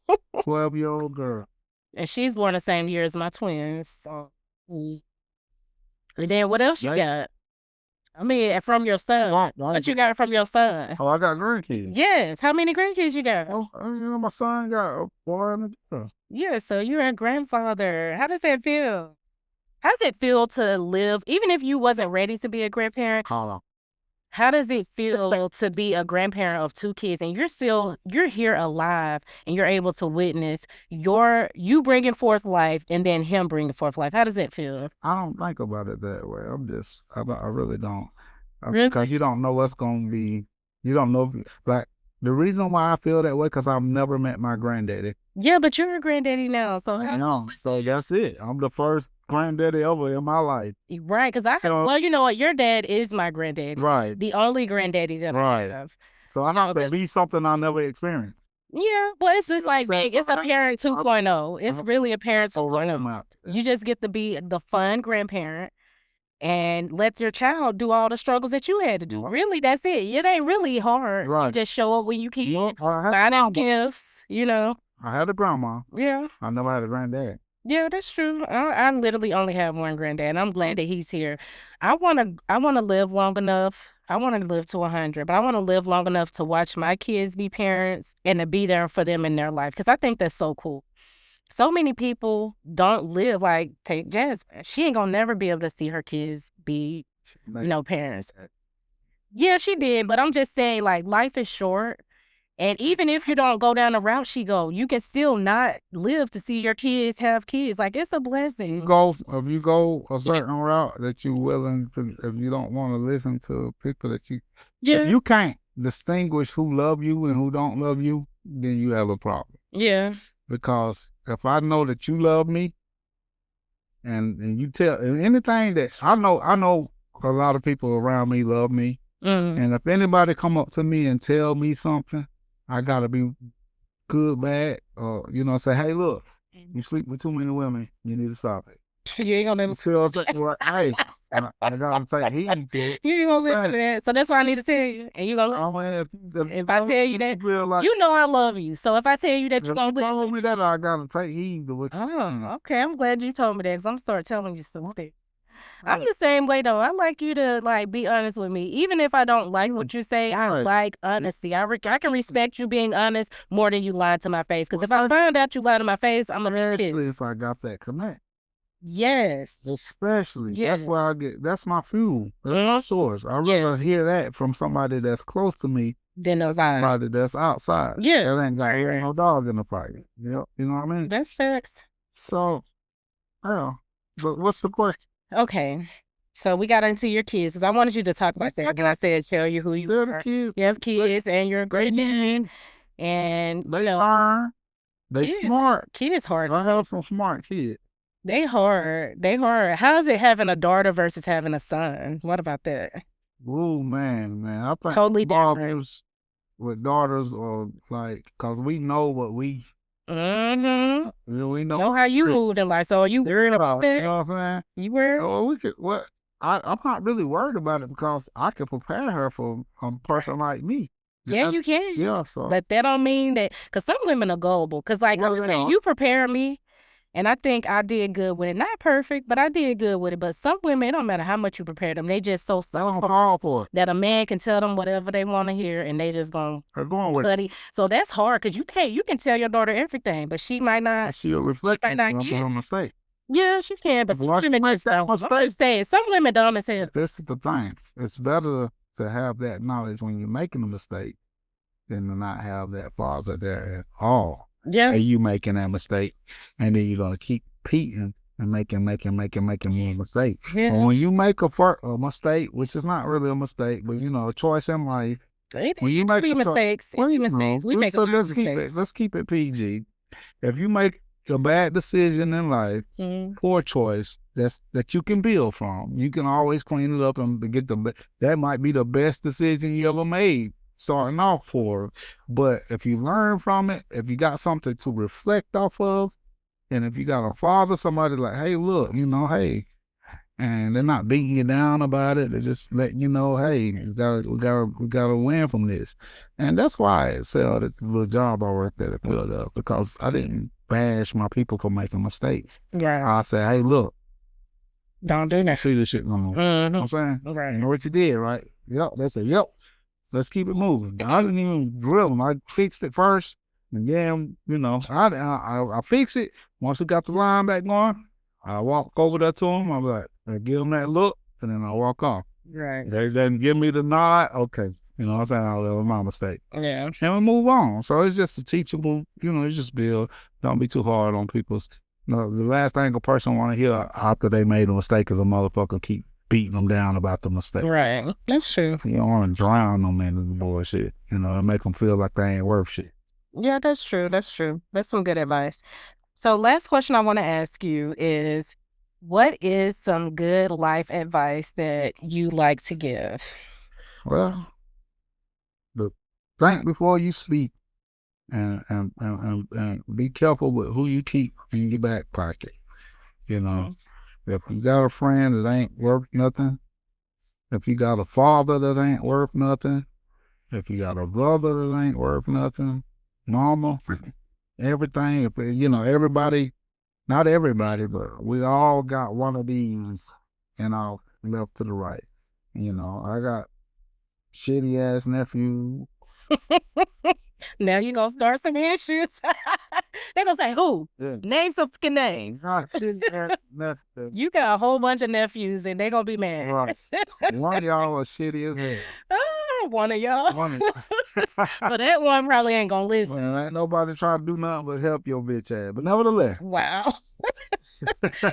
12-year-old girl. And she's born the same year as my twins. So. And then what else you got? I mean, from your son. What you got from your son? Oh, I got grandkids. Yes. How many grandkids you got? Oh, my son got a boy and a girl. Yeah, so you're a grandfather. How does that feel? How does it feel to live, even if you wasn't ready to be a grandparent? Hold on. How does it feel to be a grandparent of 2 kids and you're here alive and you're able to witness you bringing forth life and then him bringing forth life? How does it feel? I don't think about it that way. I really don't. Really? Because you don't know what's going to be, you don't know, like, the reason why I feel that way, because I've never met my granddaddy. Yeah, but you're a granddaddy now, so so that's it. I'm the first granddaddy ever in my life. Right, because well, you know what? Your dad is my granddaddy. Right. The only granddaddy that I have. So I have to be something I never experienced. Yeah, well, it's just like it's a parent 2.0. It's really a parent 2.0. You just get to be the fun grandparent and let your child do all the struggles that you had to do. Really, that's it. It ain't really hard. Right. You just show up when you can. Find out gifts, I had a grandma. Yeah. I never had a granddad. Yeah, that's true. I literally only have one granddad, and I'm glad that he's here. I wanna live long enough. I want to live to 100, but I want to live long enough to watch my kids be parents and to be there for them in their life, because I think that's so cool. So many people don't live like, take Jasmine. She ain't gonna never be able to see her kids be, parents. Yeah, she did, but I'm just saying, like, life is short. And even if you don't go down the route she go, you can still not live to see your kids have kids. Like, it's a blessing. If you go a certain route that you're willing to, if you don't want to listen to people that if you can't distinguish who love you and who don't love you, then you have a problem. Yeah. Because if I know that you love me, and you tell anything that I know a lot of people around me love me, and if anybody come up to me and tell me something, I gotta be good, bad, or say, hey, look, you sleep with too many women, you need to stop it. You ain't gonna say, well, hey, I gotta say, he ain't good. You ain't gonna listen to that. So that's why I need to tell you, and you gonna listen. If I tell you that, you know I love you. So if I tell you that, you're gonna listen. Told me that, I gotta take heed to what you say. Okay. I'm glad you told me that, because I'm gonna start telling you something. I'm the same way though. I like you to be honest with me, even if I don't like what you say. I like honesty. I can respect you being honest more than you lying to my face. Because if I find out you lie to my face, I'm gonna be pissed. Especially if I got that connect. Yes. Especially. Yes. That's why that's my fuel. That's my source. I rather hear that from somebody that's close to me than somebody that's outside. Yeah. There ain't no dog in the fight. You know what I mean? That's facts. So, yeah. But what's the question? Okay. So we got into your kids, because I wanted you to talk about that. And I said, tell you who you are. Kids. You have kids, and you're a great man. And, they smart. Kids hard. I have some smart kids. They hard. How is it having a daughter versus having a son? What about that? Oh, man. I think totally different. With daughters are because we know what we... Mm-hmm. We know how you moved in life. So are you worried about it? You know what I'm saying? You worried? Oh, I'm not really worried about it, because I can prepare her for a person like me. Yeah, you can. Yeah, so. But that don't mean that, because some women are gullible. Because I'm saying, you prepare me, And I think I did good with it. Not perfect, but I did good with it. But some women, it don't matter how much you prepare them. They just so soft fall for it. that a man can tell them whatever they want to hear and they just gonna They're going with cut it. So that's hard because you can tell your daughter everything, but she might not. she'll reflect might not on get it. her mistake. Yeah, she can. But some Once you women make just that don't. I'm mistake, just saying, some women dumb as hell. this is the thing. It's better to have that knowledge when you're making a mistake than to not have that father there at all. Yeah. And you making that mistake, and then you're gonna keep repeating and making more mistakes. Yeah. But when you make a mistake, which is not really a mistake, but you know, a choice in life. When you make mistakes, we make a lot of mistakes. Let's keep it PG. If you make a bad decision in life, poor choice, that you can build from. You can always clean it up and get that might be the best decision you ever made starting off for. But if you learn from it, if you got something to reflect off of, and if you got a father, somebody like, hey, look, you know, hey, and they're not beating you down about it. They're just letting you know, hey, we gotta win from this. And that's why I excelled at the little job I worked at Philadelphia, because I didn't bash my people for making mistakes. Yeah. I said, hey, look, don't do that. See this shit no more. You know what I'm saying? Right. You know what you did, right? Yep. They said, yep. Let's keep it moving. I didn't even drill them. I fixed it first. And then, you know, I fix it. Once we got the line back going, I walk over there to them. I'm like, I give them that look, and then I walk off. Right. They didn't give me the nod. Okay. You know what I'm saying? That was my mistake. Yeah. And we move on. So it's just a teachable, you know, it's just build. Don't be too hard on people's. No, the last thing a person want to hear after they made a mistake is a motherfucker keep beating them down about the mistake. Right. That's true. You don't want to drown them in the bullshit, you know, and make them feel like they ain't worth shit. Yeah, that's true. That's true. That's some good advice. So last question I want to ask you is, what is some good life advice that you like to give? Well, think before you speak, and be careful with who you keep in your back pocket. You know, if you got a friend that ain't worth nothing, if you got a father that ain't worth nothing, if you got a brother that ain't worth nothing, mama, everything, if you know, everybody, not everybody, but we all got one of these in our left to the right. You know, I got shitty ass nephew. Now you gonna start some issues. They're gonna say, who? Yeah. Name some fucking names. You got a whole bunch of nephews and they're gonna be mad. Right. One of y'all are shitty as hell. One of y'all. But that one probably ain't gonna listen. Man, ain't nobody trying to do nothing but help your bitch ass. But nevertheless. Wow.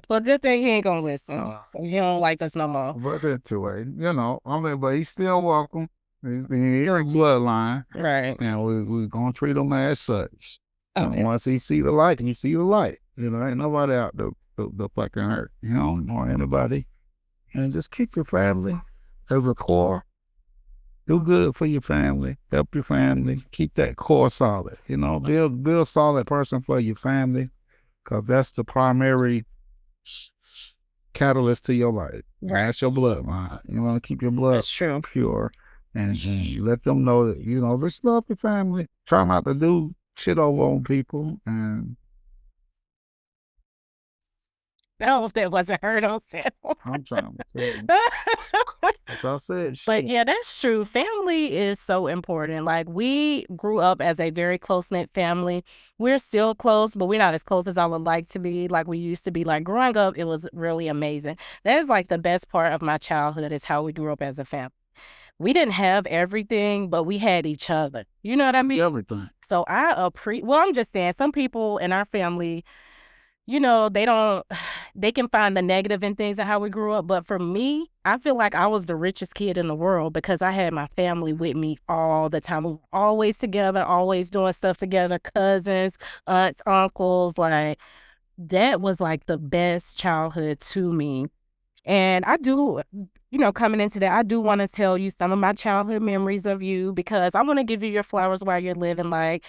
Well, good thing he ain't gonna listen. So he don't like us no more. But anyway, you know, I mean, but he's still welcome. He's in your bloodline. Right. And we're gonna treat him as such. Okay. Once he see the light, he see the light. You know, ain't nobody out the fucking hurt, you know, or anybody. And just keep your family as a core. Do good for your family. Help your family. Keep that core solid. You know, build a solid person for your family, because that's the primary catalyst to your life. Right. That's your bloodline. You want to keep your blood pure, and let them know that, you know, just love your family. Try not to do shit over on people. And no, if that wasn't heard on set. I'm trying to tell you. That's what I said. But yeah, that's true. Family is so important. Like, we grew up as a very close-knit family. We're still close, but we're not as close as I would like to be, like we used to be. Like, growing up, it was really amazing. That is like the best part of my childhood, is how we grew up as a family. We didn't have everything, but we had each other. You know what I mean? Everything. So well, I'm just saying, some people in our family, you know, they can find the negative in things and how we grew up. But for me, I feel like I was the richest kid in the world because I had my family with me all the time. We were always together, always doing stuff together, cousins, aunts, uncles. Like, that was like the best childhood to me. And I do, you know, coming into that, I do want to tell you some of my childhood memories of you, because I want to give you your flowers while you're living. Like,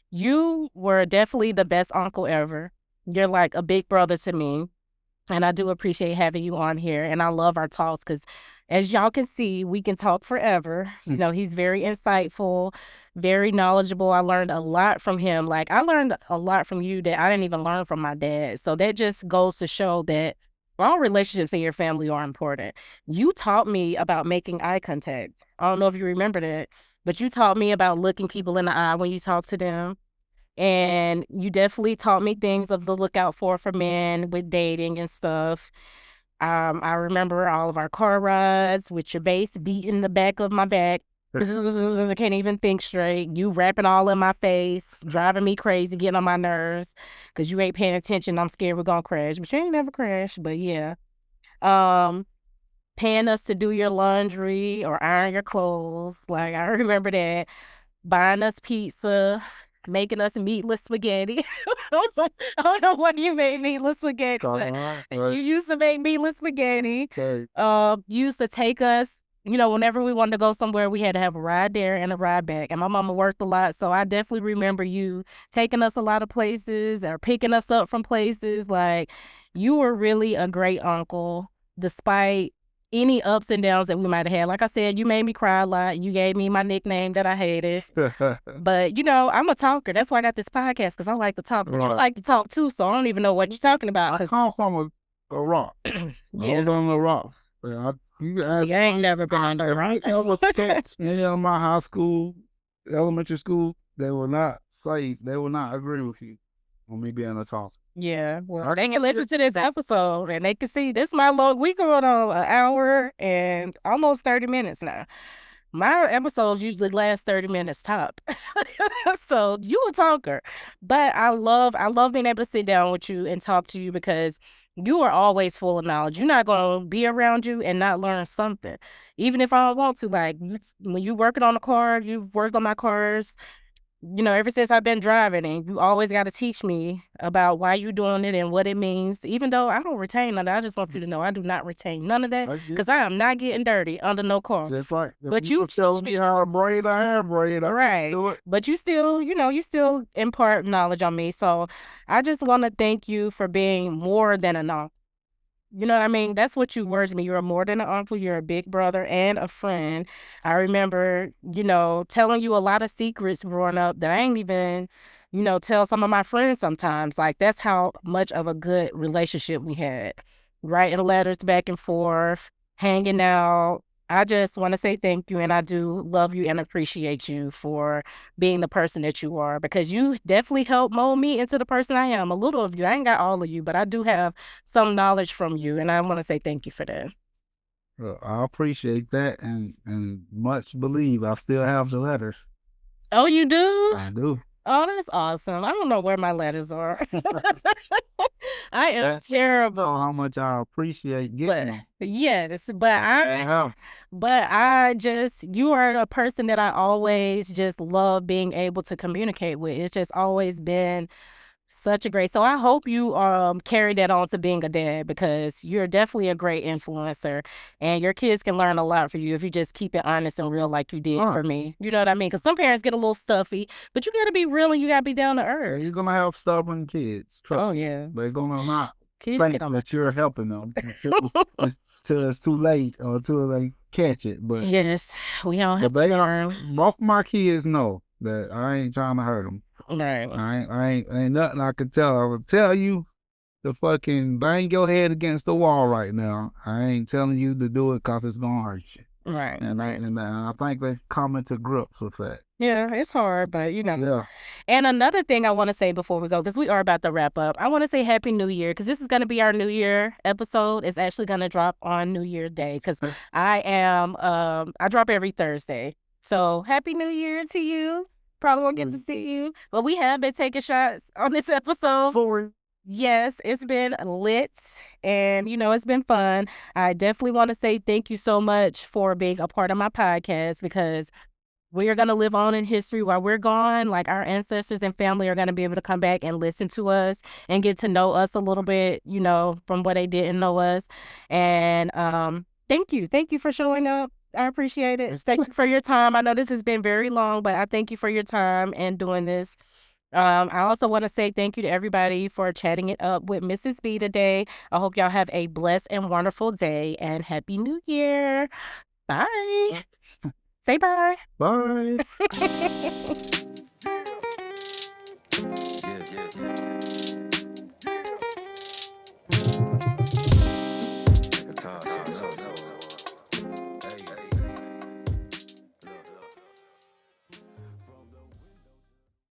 you were definitely the best uncle ever. You're like a big brother to me. And I do appreciate having you on here. And I love our talks, because as y'all can see, we can talk forever. You know, he's very insightful, very knowledgeable. I learned a lot from him. Like, I learned a lot from you that I didn't even learn from my dad. So that just goes to show that all relationships in your family are important. You taught me about making eye contact. I don't know if you remember that, but you taught me about looking people in the eye when you talk to them. And you definitely taught me things of the lookout for men with dating and stuff. I remember all of our car rides with your bass beating the back of my back. I can't even think straight. You rapping all in my face, driving me crazy, getting on my nerves because you ain't paying attention. I'm scared we're gonna crash, but you ain't never crashed. But yeah, paying us to do your laundry or iron your clothes. Like, I remember that. Buying us pizza, making us meatless spaghetti. I don't know what you made meatless spaghetti. But you used to make meatless spaghetti. Okay. You used to take us, you know, whenever we wanted to go somewhere, we had to have a ride there and a ride back. And my mama worked a lot, so I definitely remember you taking us a lot of places or picking us up from places. Like, you were really a great uncle, despite any ups and downs that we might have had. Like I said, you made me cry a lot. You gave me my nickname that I hated. But, you know, I'm a talker. That's why I got this podcast, because I like to talk. But you like to talk, too, so I don't even know what you're talking about. I come from a rock. Yeah. I was on the rock. You ask, see, I ain't never been on the rock. In my high school, elementary school, they will not say, they will not agree with you on me being a talker. Yeah, well, they can listen to this episode and they can see this my long. We going on an hour and almost 30 minutes now. My episodes usually last 30 minutes top. So you a talker. But I love being able to sit down with you and talk to you, because you are always full of knowledge. You're not going to be around you and not learn something. Even if I don't want to. Like, when you working on a car, you've worked on my cars, you know, ever since I've been driving, and you always got to teach me about why you doing it and what it means. Even though I don't retain none of that, I just want you to know I do not retain none of that, because I am not getting dirty under no car. Just like, but you tell me how to braid, I have braid. Right. Do it. But you still, you know, you still impart knowledge on me. So I just want to thank you for being more than an uncle. You know what I mean? That's what you were to me. You're more than an uncle. You're a big brother and a friend. I remember, you know, telling you a lot of secrets growing up that I ain't even, you know, tell some of my friends sometimes. Like, that's how much of a good relationship we had. Writing letters back and forth, hanging out. I just want to say thank you, and I do love you and appreciate you for being the person that you are, because you definitely helped mold me into the person I am. A little of you. I ain't got all of you, but I do have some knowledge from you, and I want to say thank you for that. Well, I appreciate that, and much believe I still have the letters. Oh, you do? I do. Oh, that's awesome. I don't know where my letters are. I am terrible. How much I appreciate getting them. Yes, but I just, you are a person that I always just love being able to communicate with. It's just always been such a great. So I hope you carry that on to being a dad, because you're definitely a great influencer, and your kids can learn a lot from you if you just keep it honest and real like you did for me. You know what I mean? Because some parents get a little stuffy, but you got to be real and you got to be down to earth. Yeah, you're going to have stubborn kids. Trust me. Yeah. They're going to not think that you're helping them until it's too late or until they catch it. But yes, we all have to learn. Both my kids know that I ain't trying to hurt them. Right. I ain't nothing I could tell. I would tell you to fucking bang your head against the wall right now. I ain't telling you to do it because it's gonna hurt you. Right. And I think they come into grips with that. Yeah, it's hard, but you know. Yeah. And another thing I want to say before we go, because we are about to wrap up, I want to say Happy New Year, because this is going to be our New Year episode. It's actually going to drop on New Year's Day, because I drop every Thursday. So Happy New Year to you. Probably won't get to see you, but we have been taking shots on this episode. Yes, it's been lit, and you know, it's been fun. I definitely want to say thank you so much for being a part of my podcast, because we are going to live on in history while we're gone. Like, our ancestors and family are going to be able to come back and listen to us and get to know us a little bit, you know, from what they didn't know us. And thank you for showing up. I appreciate it. Thank you for your time. I know this has been very long, but I thank you for your time and doing this. I also want to say thank you to everybody for chatting it up with Mrs. B today. I hope y'all have a blessed and wonderful day, and Happy New Year. Bye. Say bye. Bye. Yeah.